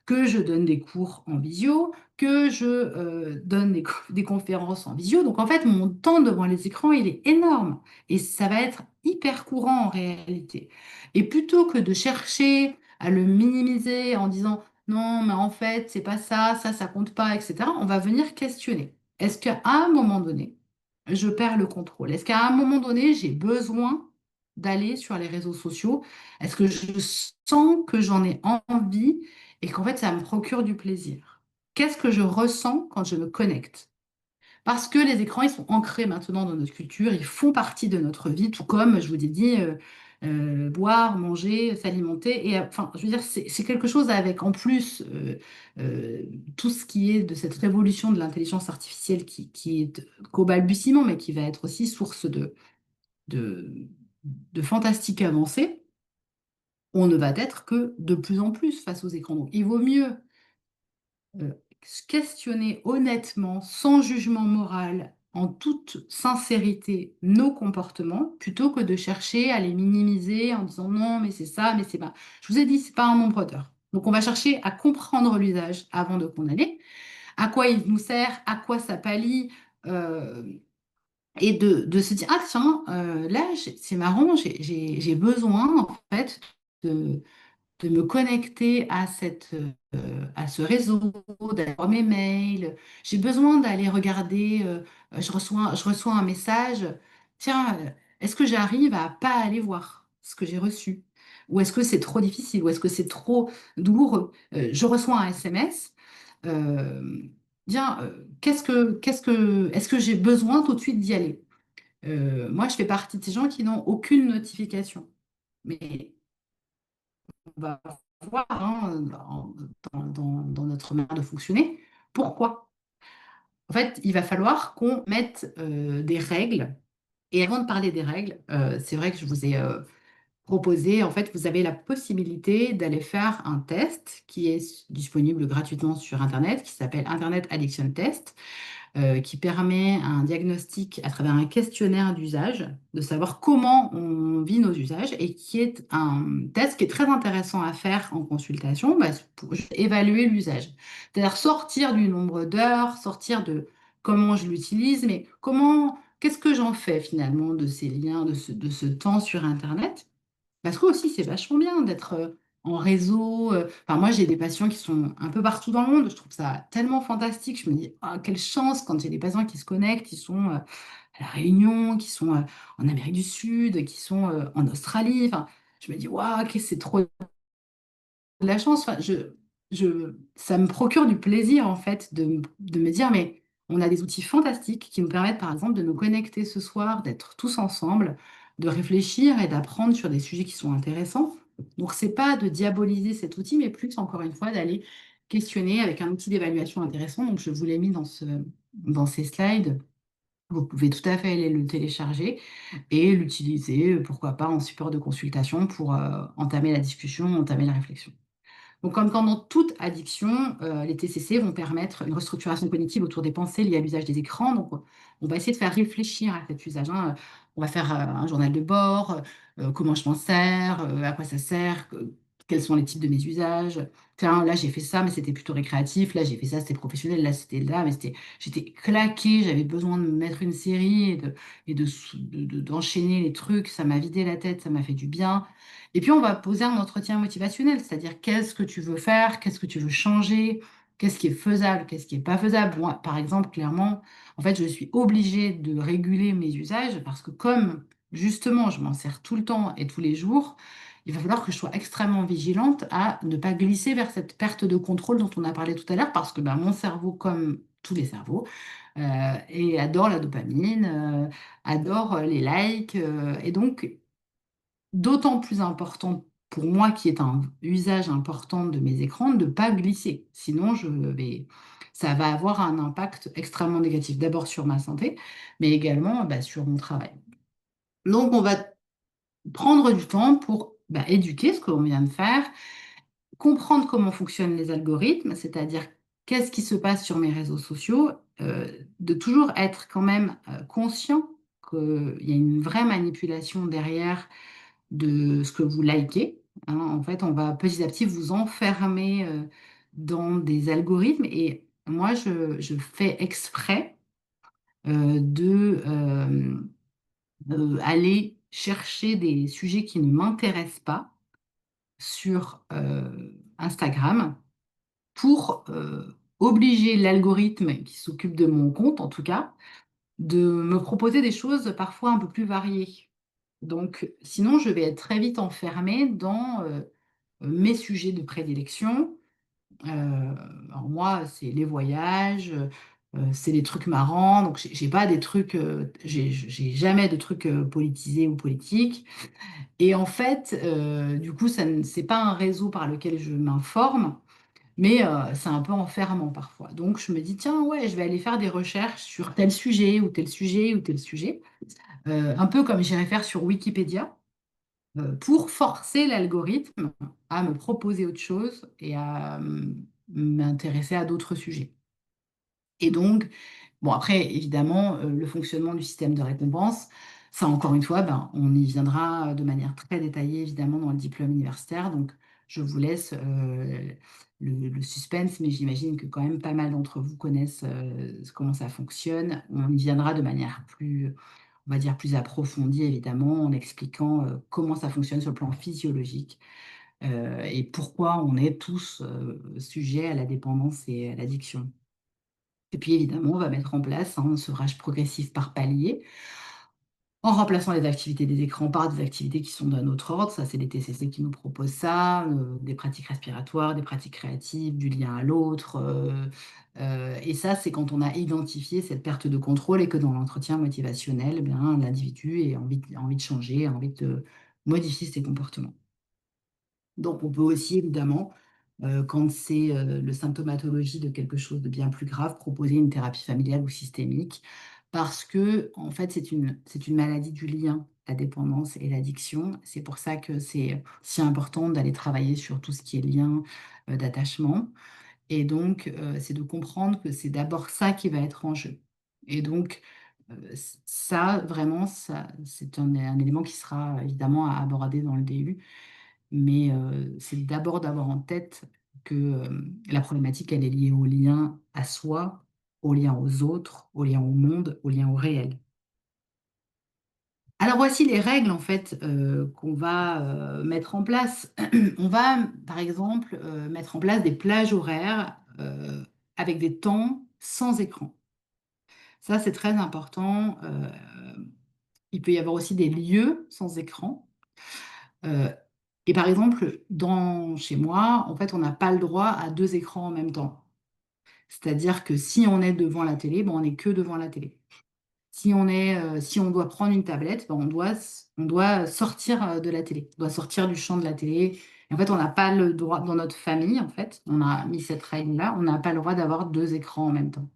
que je donne des cours en visio, que je donne des conférences en visio. Donc en fait, mon temps devant les écrans, il est énorme et ça va être hyper courant en réalité. Et plutôt que de chercher à le minimiser en disant non, mais en fait, c'est pas ça, ça compte pas, etc., on va venir questionner. Est-ce qu'à un moment donné, je perds le contrôle? Est-ce qu'à un moment donné, j'ai besoin d'aller sur les réseaux sociaux? Est-ce que je sens que j'en ai envie et qu'en fait, ça me procure du plaisir? Qu'est-ce que je ressens quand je me connecte? Parce que les écrans, ils sont ancrés maintenant dans notre culture, ils font partie de notre vie, tout comme, je vous ai dit, boire, manger, s'alimenter. Et enfin, je veux dire, c'est quelque chose avec, en plus, euh, tout ce qui est de cette révolution de l'intelligence artificielle qui est qu'au balbutiement, mais qui va être aussi source de, de fantastique avancée. On ne va être que de plus en plus face aux écrans. Donc, il vaut mieux euh, se questionner honnêtement, sans jugement moral, en toute sincérité, nos comportements, plutôt que de chercher à les minimiser en disant non, mais c'est ça, mais c'est pas. Je vous ai dit, c'est pas un nombre d'heures. Donc, on va chercher à comprendre l'usage avant de condamner, à quoi il nous sert, à quoi ça pallie, euh, et de se dire, ah tiens, là, c'est marrant, j'ai besoin, en fait, de me connecter à ce réseau, d'aller voir mes mails. J'ai besoin d'aller regarder, je reçois un message. Tiens, est-ce que j'arrive à pas aller voir ce que j'ai reçu? Ou est-ce que c'est trop difficile? Ou est-ce que c'est trop douloureux? Je reçois un SMS. euh, Bien, est-ce que j'ai besoin tout de suite d'y aller? Moi, je fais partie de ces gens qui n'ont aucune notification. Mais on va voir hein, dans notre manière de fonctionner pourquoi. En fait, il va falloir qu'on mette des règles. Et avant de parler des règles, c'est vrai que je vous ai proposé, en fait, vous avez la possibilité d'aller faire un test qui est disponible gratuitement sur Internet, qui s'appelle Internet Addiction Test, qui permet un diagnostic à travers un questionnaire d'usage, de savoir comment on vit nos usages, et qui est un test qui est très intéressant à faire en consultation bah, pour évaluer l'usage. C'est-à-dire sortir du nombre d'heures, sortir de comment je l'utilise, mais qu'est-ce que j'en fais finalement de ces liens, de ce temps sur Internet. Parce que aussi, c'est vachement bien d'être en réseau. Enfin, moi, j'ai des patients qui sont un peu partout dans le monde. Je trouve ça tellement fantastique. Je me dis, ah, quelle chance quand j'ai des patients qui se connectent, qui sont à La Réunion, qui sont en Amérique du Sud, qui sont en Australie. Enfin, je me dis, waouh, que c'est trop de la chance. Enfin, ça me procure du plaisir, en fait, de me dire, mais on a des outils fantastiques qui nous permettent, par exemple, de nous connecter ce soir, d'être tous ensemble, de réfléchir et d'apprendre sur des sujets qui sont intéressants. Donc, c'est pas de diaboliser cet outil, mais plus, encore une fois, d'aller questionner avec un outil d'évaluation intéressant. Donc, je vous l'ai mis dans ces slides. Vous pouvez tout à fait aller le télécharger et l'utiliser, pourquoi pas, en support de consultation pour entamer la discussion, entamer la réflexion. Donc, comme dans toute addiction, les TCC vont permettre une restructuration cognitive autour des pensées liées à l'usage des écrans. Donc, on va essayer de faire réfléchir à cet usage, hein. On va faire un journal de bord, comment je m'en sers, à quoi ça sert, quels sont les types de mes usages. Tiens, là, j'ai fait ça, mais c'était plutôt récréatif. Là, j'ai fait ça, c'était professionnel. Là, mais j'étais claquée. J'avais besoin de me mettre une série d'enchaîner les trucs. Ça m'a vidé la tête, ça m'a fait du bien. Et puis, on va poser un entretien motivationnel, c'est-à-dire qu'est-ce que tu veux faire, qu'est-ce que tu veux changer, qu'est-ce qui est faisable, qu'est-ce qui n'est pas faisable. Moi, par exemple, clairement, en fait, je suis obligée de réguler mes usages parce que comme, justement, je m'en sers tout le temps et tous les jours, il va falloir que je sois extrêmement vigilante à ne pas glisser vers cette perte de contrôle dont on a parlé tout à l'heure parce que ben, mon cerveau, comme tous les cerveaux, et adore la dopamine, adore les likes, et donc d'autant plus important pour moi qui est un usage important de mes écrans de ne pas glisser. Sinon, ça va avoir un impact extrêmement négatif, d'abord sur ma santé, mais également bah, sur mon travail. Donc, on va prendre du temps pour bah, éduquer ce qu'on vient de faire, comprendre comment fonctionnent les algorithmes, c'est-à-dire qu'est-ce qui se passe sur mes réseaux sociaux, de toujours être quand même conscient qu'il y a une vraie manipulation derrière de ce que vous likez, hein. En fait, on va petit à petit vous enfermer dans des algorithmes et moi, je fais exprès de aller chercher des sujets qui ne m'intéressent pas sur Instagram pour obliger l'algorithme qui s'occupe de mon compte, en tout cas, de me proposer des choses parfois un peu plus variées. Donc, sinon, je vais être très vite enfermée dans mes sujets de prédilection. Alors moi, c'est les voyages, c'est les trucs marrants. Donc, j'ai pas des trucs, j'ai jamais de trucs politisés ou politiques. Et en fait, du coup, c'est pas un réseau par lequel je m'informe, mais c'est un peu enfermant parfois. Donc, je me dis, tiens, ouais, je vais aller faire des recherches sur tel sujet ou tel sujet ou tel sujet. Un peu comme j'irais faire sur Wikipédia pour forcer l'algorithme à me proposer autre chose et à m'intéresser à d'autres sujets. Et donc, bon, après, évidemment, le fonctionnement du système de récompense, ça, encore une fois, ben, on y viendra de manière très détaillée, évidemment, dans le diplôme universitaire. Donc, je vous laisse le suspense, mais j'imagine que quand même pas mal d'entre vous connaissent comment ça fonctionne. On y viendra de manière plus, on va dire, plus approfondie, évidemment, en expliquant comment ça fonctionne sur le plan physiologique et pourquoi on est tous sujets à la dépendance et à l'addiction. Et puis évidemment, on va mettre en place un sevrage progressif par palier en remplaçant les activités des écrans par des activités qui sont d'un autre ordre. Ça, c'est les TCC qui nous proposent ça, des pratiques respiratoires, des pratiques créatives, du lien à l'autre. Et ça, c'est quand on a identifié cette perte de contrôle et que dans l'entretien motivationnel, eh bien, l'individu a envie de changer, a envie de modifier ses comportements. Donc, on peut aussi, évidemment, quand c'est le symptomatologie de quelque chose de bien plus grave, proposer une thérapie familiale ou systémique, parce que, en fait, c'est une maladie du lien, la dépendance et l'addiction. C'est pour ça que c'est si important d'aller travailler sur tout ce qui est lien, d'attachement. Et donc, c'est de comprendre que c'est d'abord ça qui va être en jeu. Et donc, ça, vraiment, ça, c'est un élément qui sera évidemment à aborder dans le DU. Mais c'est d'abord d'avoir en tête que la problématique, elle est liée au lien à soi, au lien aux autres, au lien au monde, au lien au réel. Alors voici les règles en fait qu'on va mettre en place. On va par exemple mettre en place des plages horaires avec des temps sans écran. Ça c'est très important. Il peut y avoir aussi des lieux sans écran. Euh, et par exemple, chez moi, en fait, on n'a pas le droit à deux écrans en même temps. C'est-à-dire que si on est devant la télé, ben, on n'est que devant la télé. Si on doit prendre une tablette, ben, on doit sortir de la télé, on doit sortir du champ de la télé. Et en fait, on n'a pas le droit, dans notre famille, en fait, on a mis cette règle-là, on n'a pas le droit d'avoir deux écrans en même temps.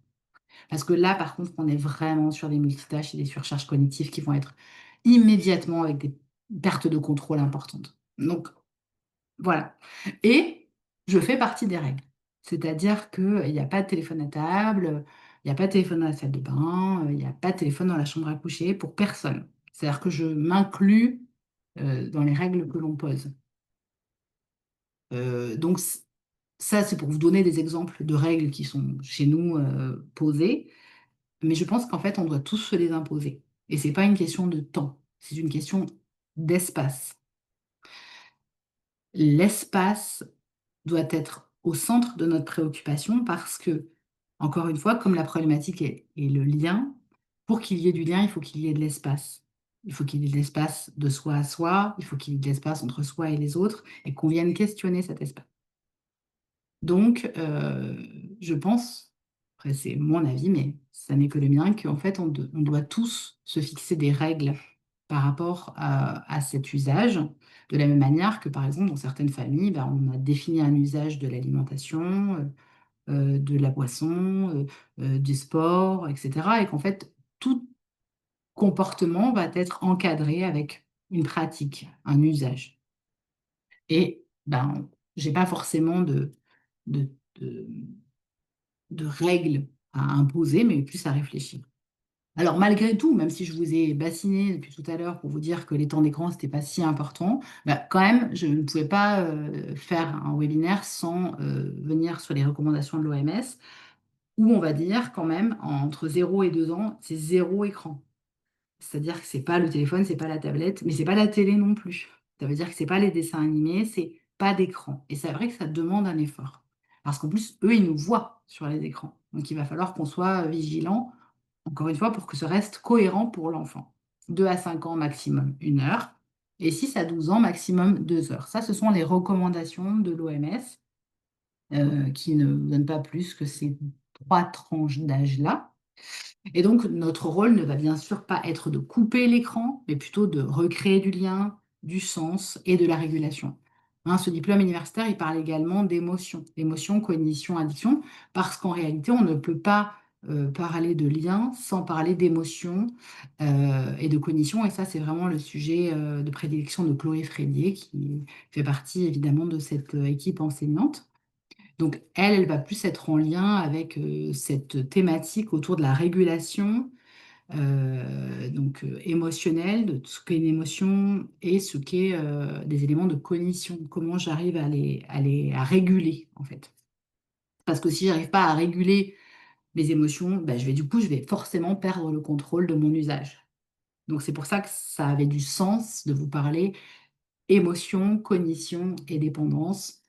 Parce que là, par contre, on est vraiment sur des multitâches et des surcharges cognitives qui vont être immédiatement avec des pertes de contrôle importantes. Donc, voilà. Et je fais partie des règles. C'est-à-dire qu'il n'y a pas de téléphone à table, il n'y a pas de téléphone dans la salle de bain, il n'y a pas de téléphone dans la chambre à coucher pour personne. C'est-à-dire que je m'inclus dans les règles que l'on pose. Donc, ça, c'est pour vous donner des exemples de règles qui sont chez nous posées. Mais je pense qu'en fait, on doit tous se les imposer. Et c'est pas une question de temps, c'est une question d'espace. L'espace doit être au centre de notre préoccupation parce que, encore une fois, comme la problématique est le lien, pour qu'il y ait du lien, il faut qu'il y ait de l'espace. Il faut qu'il y ait de l'espace de soi à soi, il faut qu'il y ait de l'espace entre soi et les autres, et qu'on vienne questionner cet espace. Donc, je pense, après c'est mon avis, mais ça n'est que le mien, qu'en fait, on doit tous se fixer des règles par rapport à cet usage, de la même manière que, par exemple, dans certaines familles, ben, on a défini un usage de l'alimentation, de la boisson, du sport, etc. Et qu'en fait, tout comportement va être encadré avec une pratique, un usage. Et ben, j'ai pas forcément de, de, de règles à imposer, mais plus à réfléchir. Alors malgré tout, même si je vous ai bassiné depuis tout à l'heure pour vous dire que les temps d'écran, c'était pas si important, bah, quand même, je ne pouvais pas faire un webinaire sans venir sur les recommandations de l'OMS, où on va dire quand même, entre 0 et 2 ans, c'est zéro écran. C'est-à-dire que c'est pas le téléphone, c'est pas la tablette, mais c'est pas la télé non plus. Ça veut dire que c'est pas les dessins animés, c'est pas d'écran. Et c'est vrai que ça demande un effort. Parce qu'en plus, eux, ils nous voient sur les écrans. Donc il va falloir qu'on soit vigilant, encore une fois, pour que ce reste cohérent pour l'enfant. 2 à 5 ans maximum, 1 heure. Et 6 à 12 ans maximum, 2 heures. Ça, ce sont les recommandations de l'OMS qui ne donnent pas plus que ces trois tranches d'âge-là. Et donc, notre rôle ne va bien sûr pas être de couper l'écran, mais plutôt de recréer du lien, du sens et de la régulation. Hein, ce diplôme universitaire, il parle également d'émotion, émotion, cognition, addiction, parce qu'en réalité, on ne peut pas parler de lien sans parler d'émotion et de cognition. Et ça, c'est vraiment le sujet de prédilection de Chloé Frédier, qui fait partie évidemment de cette équipe enseignante. Donc, elle va plus être en lien avec cette thématique autour de la régulation émotionnelle, de ce qu'est une émotion et ce qu'est des éléments de cognition. Comment j'arrive à réguler, en fait. Parce que si j'arrive pas à réguler les émotions, ben, je vais forcément perdre le contrôle de mon usage. Donc, c'est pour ça que ça avait du sens de vous parler émotion, cognition et dépendance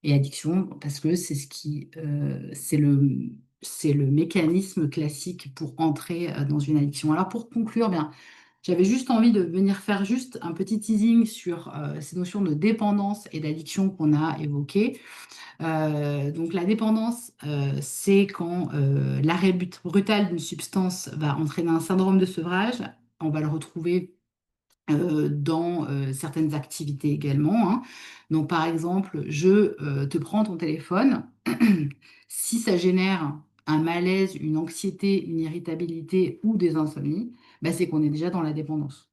et addiction, parce que c'est le mécanisme classique pour entrer dans une addiction. Alors pour conclure, bien, J'avais juste envie de venir faire juste un petit teasing sur ces notions de dépendance et d'addiction qu'on a évoquées. Donc la dépendance, c'est quand l'arrêt brutal d'une substance va entraîner un syndrome de sevrage. On va le retrouver dans certaines activités également, hein. Donc, par exemple, je te prends ton téléphone. Si ça génère un malaise, une anxiété, une irritabilité ou des insomnies, bah, c'est qu'on est déjà dans la dépendance.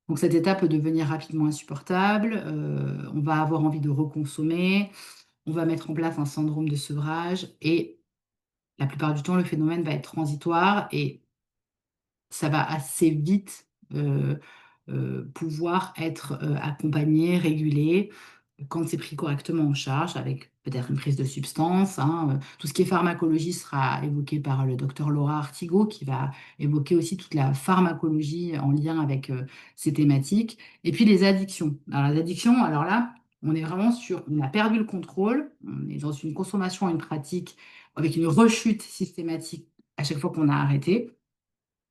Donc, cette étape peut devenir rapidement insupportable. On va avoir envie de reconsommer. On va mettre en place un syndrome de sevrage. Et la plupart du temps, le phénomène va être transitoire et ça va assez vite pouvoir être accompagné, régulé, quand c'est pris correctement en charge, avec peut-être une prise de substance, hein. Tout ce qui est pharmacologie sera évoqué par le docteur Laura Artigot, qui va évoquer aussi toute la pharmacologie en lien avec ces thématiques. Et puis les addictions. Alors les addictions, alors là, on est vraiment sur, on a perdu le contrôle, on est dans une consommation, une pratique avec une rechute systématique à chaque fois qu'on a arrêté.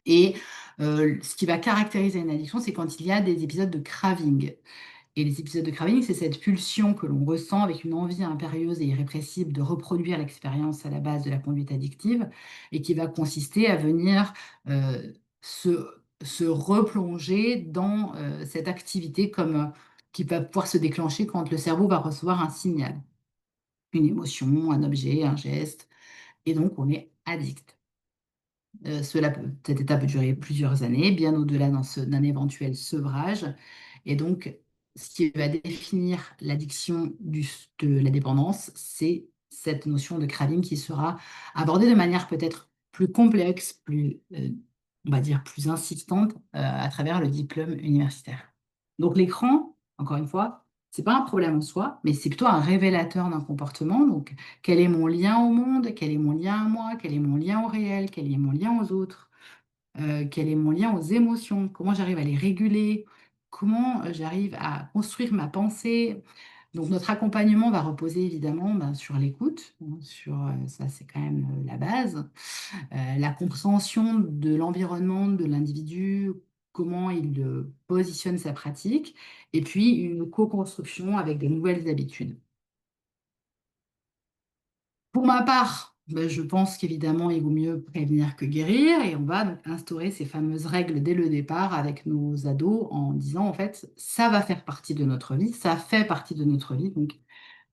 Et ce qui va caractériser une addiction, c'est quand il y a des épisodes de craving. Et les épisodes de craving, c'est cette pulsion que l'on ressent avec une envie impérieuse et irrépressible de reproduire l'expérience à la base de la conduite addictive et qui va consister à venir euh, se, se replonger dans cette activité comme qui va pouvoir se déclencher quand le cerveau va recevoir un signal, une émotion, un objet, un geste. Et donc, on est addict. Cette étape peut durer plusieurs années, bien au-delà d'un éventuel sevrage. Et donc, ce qui va définir l'addiction de la dépendance, c'est cette notion de craving qui sera abordée de manière peut-être plus complexe, plus, on va dire, plus insistante à travers le diplôme universitaire. Donc, l'écran, encore une fois, c'est pas un problème en soi, mais c'est plutôt un révélateur d'un comportement. Donc, quel est mon lien au monde? Quel est mon lien à moi? Quel est mon lien au réel? Quel est mon lien aux autres? Quel est mon lien aux émotions? Comment j'arrive à les réguler? Comment j'arrive à construire ma pensée? Donc notre accompagnement va reposer évidemment ben, sur l'écoute, hein, ça c'est quand même la base. La compréhension de l'environnement de l'individu, comment il positionne sa pratique, et puis une co-construction avec des nouvelles habitudes. Pour ma part, ben, je pense qu'évidemment, il vaut mieux prévenir que guérir et on va donc instaurer ces fameuses règles dès le départ avec nos ados en disant en fait, ça va faire partie de notre vie, ça fait partie de notre vie, donc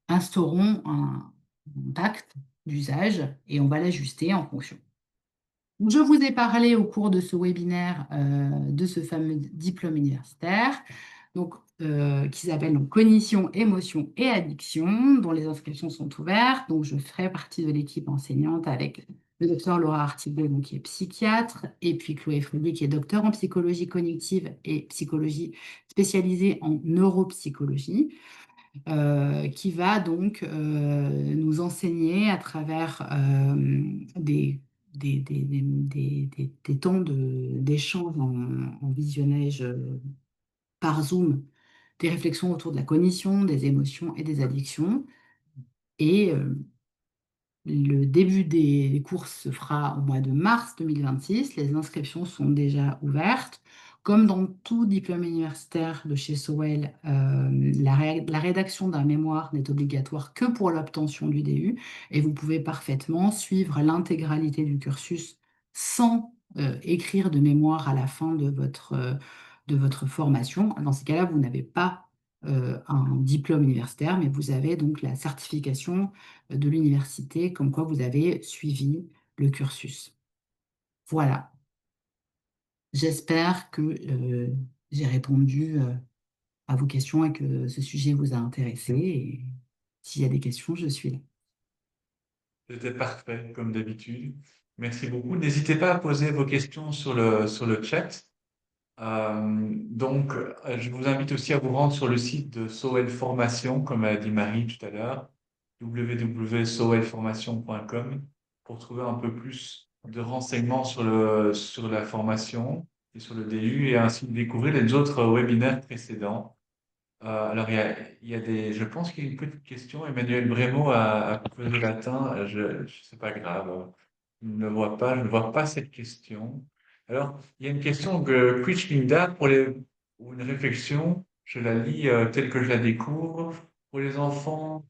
instaurons un pacte d'usage et on va l'ajuster en fonction. Je vous ai parlé au cours de ce webinaire de ce fameux diplôme universitaire, donc, qui s'appelle donc, Cognition, émotion et addiction, dont les inscriptions sont ouvertes. Donc, je ferai partie de l'équipe enseignante avec le docteur Laura Artigot, donc, qui est psychiatre, et puis Chloé Frulier, qui est docteur en psychologie cognitive et psychologie spécialisée en neuropsychologie qui va donc nous enseigner à travers des temps d'échange en visionnage par Zoom, des réflexions autour de la cognition, des émotions et des addictions. Et le début des cours se fera au mois de mars 2026. Les inscriptions sont déjà ouvertes. Comme dans tout diplôme universitaire de chez Sowell, la rédaction d'un mémoire n'est obligatoire que pour l'obtention du DU et vous pouvez parfaitement suivre l'intégralité du cursus sans écrire de mémoire à la fin de votre formation. Dans ces cas-là, vous n'avez pas un diplôme universitaire, mais vous avez donc la certification de l'université, comme quoi vous avez suivi le cursus. Voilà, j'espère que j'ai répondu à vos questions et que ce sujet vous a intéressé. Et s'il y a des questions, je suis là. C'était parfait, comme d'habitude. Merci beaucoup. N'hésitez pas à poser vos questions sur le chat. Je vous invite aussi à vous rendre sur le site de Sowell Formation, comme a dit Marie tout à l'heure, www.sowellformation.com, pour trouver un peu plus de renseignements sur la formation et sur le DU, et ainsi découvrir les autres webinaires précédents. Alors, il y a je pense qu'il y a une petite question. Emmanuel Brémaud a coupé latin. C'est pas grave. Je ne vois pas cette question. Alors, il y a une question que Quich Linda ou une réflexion, je la lis telle que je la découvre. Pour les enfants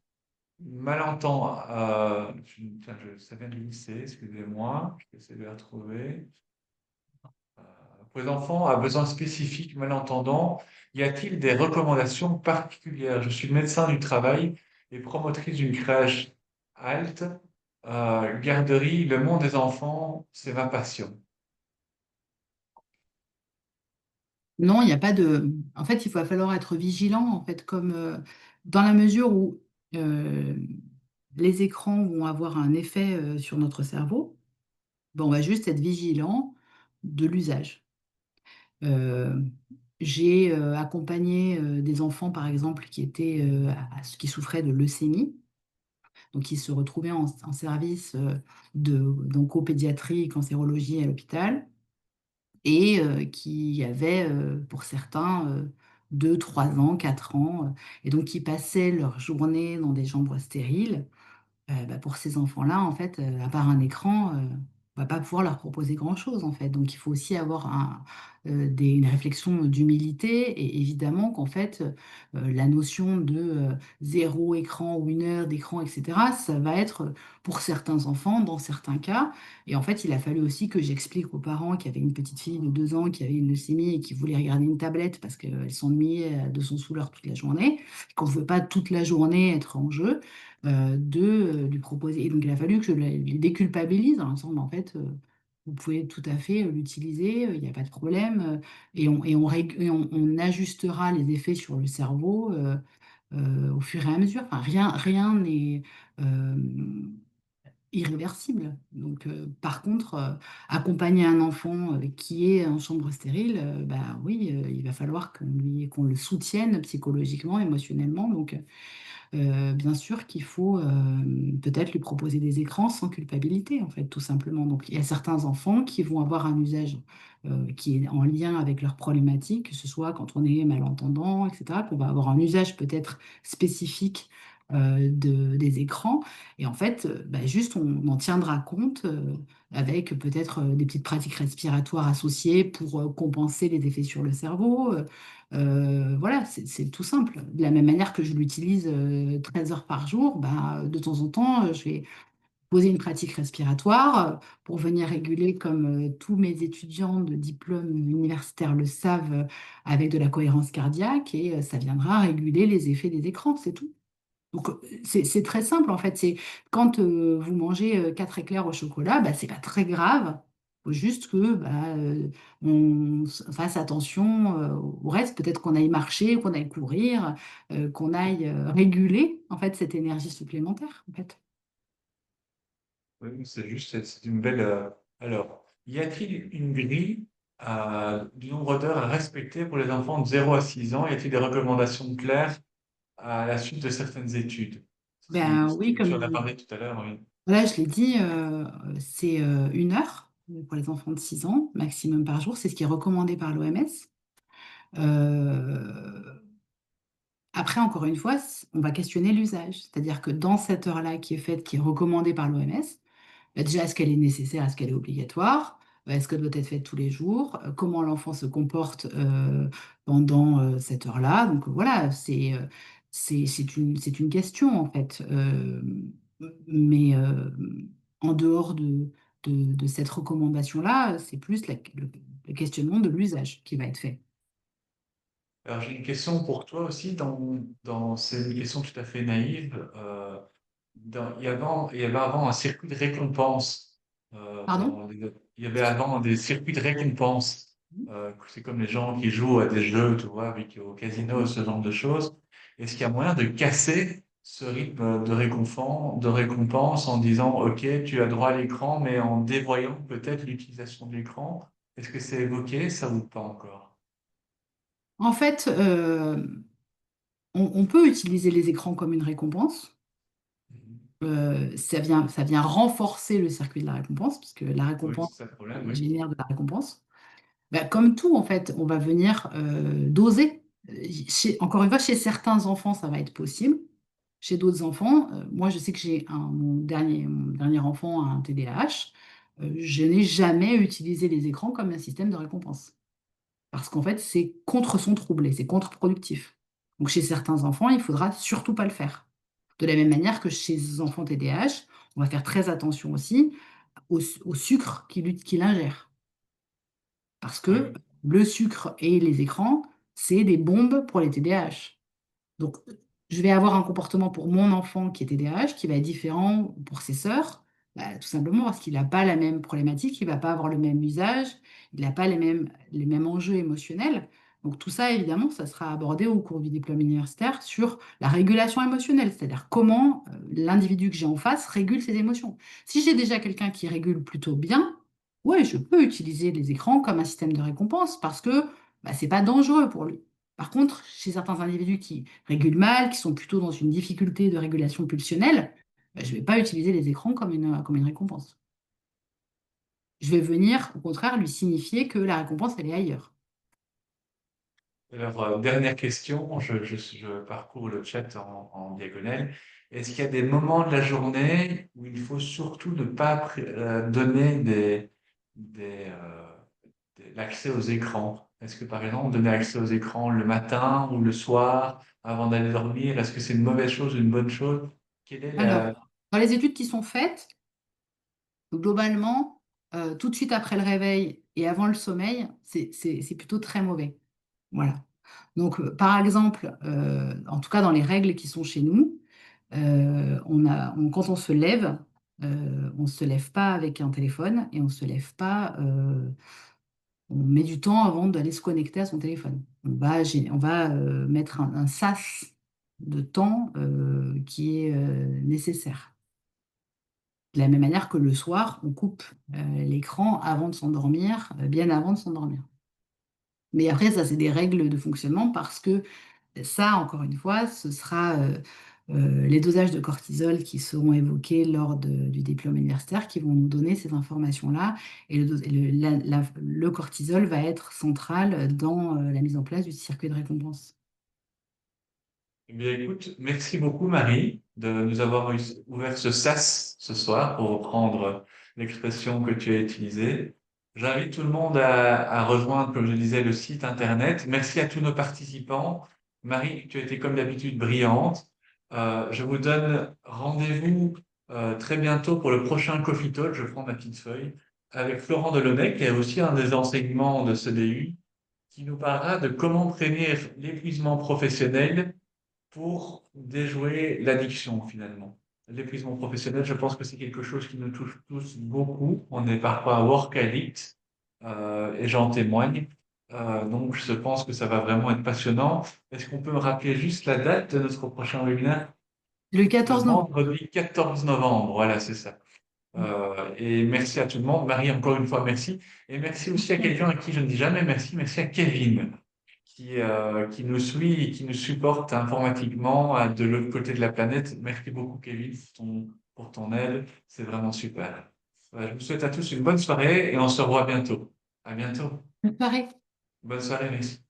malentendants, ça vient du lycée, excusez-moi, je vais essayer de la trouver. Pour les enfants à besoins spécifiques malentendants, y a-t-il des recommandations particulières? Je suis médecin du travail et promotrice d'une crèche halte, garderie, le monde des enfants, c'est ma passion. Non, il n'y a pas de. En fait, il va falloir être vigilant, en fait, comme dans la mesure où euh, les écrans vont avoir un effet sur notre cerveau, ben, on va juste être vigilant de l'usage. Euh, j'ai accompagné des enfants, par exemple, qui étaient, qui souffraient de leucémie, donc qui se retrouvaient en service donc, pédiatrie, cancérologie à l'hôpital, et qui avaient, pour certains, 2, 3 ans, 4 ans, et donc qui passaient leur journée dans des chambres stériles. Bah, pour ces enfants-là, en fait, à part un écran, on va pas pouvoir leur proposer grand-chose, en fait. Donc, il faut aussi avoir une réflexion d'humilité et évidemment qu'en fait, la notion de zéro écran ou 1 heure d'écran, etc., ça va être pour certains enfants, dans certains cas. Et en fait, il a fallu aussi que j'explique aux parents qui avaient une petite fille de 2 ans qui avait une leucémie et qui voulait regarder une tablette parce qu'elle s'ennuyait de son saouleur toute la journée, qu'on ne pouvait pas toute la journée être en jeu de lui proposer. Et donc, il a fallu que je les déculpabilise en disant, mais en fait, vous pouvez tout à fait l'utiliser, il n'y a pas de problème, on ajustera les effets sur le cerveau au fur et à mesure. Enfin, rien n'est euh, irréversible. Donc, par contre, accompagner un enfant qui est en chambre stérile, bah oui, il va falloir qu'on le soutienne psychologiquement, émotionnellement. Donc, bien sûr qu'il faut peut-être lui proposer des écrans sans culpabilité, en fait, tout simplement. Donc, il y a certains enfants qui vont avoir un usage qui est en lien avec leurs problématiques, que ce soit quand on est malentendant, etc., qu'on va avoir un usage peut-être spécifique des écrans. Et en fait, bah, juste, on en tiendra compte avec peut-être des petites pratiques respiratoires associées pour compenser les effets sur le cerveau. Voilà, c'est tout simple. De la même manière que je l'utilise 13 heures par jour, bah, de temps en temps, je vais poser une pratique respiratoire pour venir réguler, comme tous mes étudiants de diplôme universitaire le savent, avec de la cohérence cardiaque, et ça viendra réguler les effets des écrans, c'est tout. Donc, c'est très simple en fait. C'est quand vous mangez 4 éclairs au chocolat, bah, c'est pas très grave. Faut juste que bah, fasse attention au reste. Peut-être qu'on aille marcher, qu'on aille courir, qu'on aille réguler en fait cette énergie supplémentaire en fait. Oui, c'est juste, c'est une belle. Alors, y a-t-il une grille du nombre d'heures à respecter pour les enfants de 0 à 6 ans? Y a-t-il des recommandations claires à la suite de certaines études? Ben oui, Tu en as parlé tout à l'heure, oui. voilà, je l'ai dit, c'est 1 heure pour les enfants de 6 ans maximum par jour. C'est ce qui est recommandé par l'OMS. Après, encore une fois, on va questionner l'usage. C'est-à-dire que dans cette heure-là qui est faite, qui est recommandée par l'OMS, bah, déjà, est-ce qu'elle est nécessaire, est-ce qu'elle est obligatoire? Est-ce qu'elle doit être faite tous les jours? Comment l'enfant se comporte pendant cette heure-là? Donc voilà, c'est une question en fait. Mais en dehors de cette recommandation-là, c'est plus le questionnement de l'usage qui va être fait. Alors, j'ai une question pour toi aussi. C'est une question tout à fait naïve. Il y avait avant un circuit de récompense. Pardon? Il y avait avant des circuits de récompense. C'est comme les gens qui jouent à des jeux, tu vois, avec au casino, ce genre de choses. Est-ce qu'il y a moyen de casser ce rythme de récompense en disant, OK, tu as droit à l'écran, mais en dévoyant peut-être l'utilisation de l'écran? Est-ce que c'est évoqué, ça ou pas encore? En fait, on peut utiliser les écrans comme une récompense. Ça vient renforcer le circuit de la récompense, puisque la Oui, récompense c'est ça le problème, oui. génère de la récompense. Bah, comme tout, en fait, on va venir doser. Encore une fois, chez certains enfants, ça va être possible. Chez d'autres enfants, moi, je sais que mon dernier enfant a un TDAH. je n'ai jamais utilisé les écrans comme un système de récompense. Parce qu'en fait, c'est contre son trouble et c'est contre-productif. Donc chez certains enfants, il faudra surtout pas le faire. De la même manière que chez les enfants TDAH, on va faire très attention aussi au sucre qu'il ingère. Parce que Oui. le sucre et les écrans, c'est des bombes pour les TDAH. Donc, je vais avoir un comportement pour mon enfant qui est TDAH qui va être différent pour ses sœurs, bah, tout simplement parce qu'il n'a pas la même problématique, il ne va pas avoir le même usage, il n'a pas les mêmes enjeux émotionnels. Donc, tout ça, évidemment, ça sera abordé au cours du diplôme universitaire sur la régulation émotionnelle, c'est-à-dire comment l'individu que j'ai en face régule ses émotions. Si j'ai déjà quelqu'un qui régule plutôt bien, ouais, je peux utiliser les écrans comme un système de récompense parce que bah, ce n'est pas dangereux pour lui. Par contre, chez certains individus qui régulent mal, qui sont plutôt dans une difficulté de régulation pulsionnelle, je ne vais pas utiliser les écrans comme une récompense. Je vais venir, au contraire, lui signifier que la récompense, elle est ailleurs. Alors, dernière question, je parcours le chat en diagonale. Est-ce qu'il y a des moments de la journée où il faut surtout ne pas donner des, l'accès aux écrans? Est-ce que par exemple, donner accès aux écrans le matin ou le soir avant d'aller dormir, est-ce que c'est une mauvaise chose ou une bonne chose? Quelle est Alors, la... dans les études qui sont faites, globalement, tout de suite après le réveil et avant le sommeil, c'est plutôt très mauvais. Voilà. Donc, par exemple, en tout cas dans les règles qui sont chez nous, quand on se lève, on ne se lève pas avec un téléphone et on ne se lève pas, on met du temps avant d'aller se connecter à son téléphone. On va mettre un sas de temps qui est nécessaire. De la même manière que le soir, on coupe l'écran avant de s'endormir, bien avant de s'endormir. Mais après, ça, c'est des règles de fonctionnement parce que ça, encore une fois, ce sera les dosages de cortisol qui seront évoqués du diplôme universitaire qui vont nous donner ces informations-là. Et le cortisol va être central dans la mise en place du circuit de récompense. Eh bien, écoute, merci beaucoup, Marie, de nous avoir ouvert ce sas ce soir pour reprendre l'expression que tu as utilisée. J'invite tout le monde à rejoindre, comme je disais, le site internet. Merci à tous nos participants. Marie, tu as été comme d'habitude brillante. Je vous donne rendez-vous très bientôt pour le prochain Coffee Talk. Je prends ma petite feuille avec Florent Delaunay, qui est aussi un des enseignements de ce DU, qui nous parlera de comment prévenir l'épuisement professionnel pour déjouer l'addiction finalement. L'épuisement professionnel, je pense que c'est quelque chose qui nous touche tous beaucoup. On est parfois work addict et j'en témoigne. Donc je pense que ça va vraiment être passionnant. Est-ce qu'on peut me rappeler juste la date de notre prochain webinaire? Le Le 14 novembre. vendredi 14 novembre, voilà, c'est ça. Et merci à tout le monde. Marie, encore une fois, merci. Et merci aussi à quelqu'un à qui je ne dis jamais merci. Merci à Kevin qui nous suit et qui nous supporte informatiquement de l'autre côté de la planète. Merci beaucoup, Kevin, pour ton aide. C'est vraiment super. Je vous souhaite à tous une bonne soirée et on se revoit bientôt. À bientôt. Pareil. Bonne soirée, merci.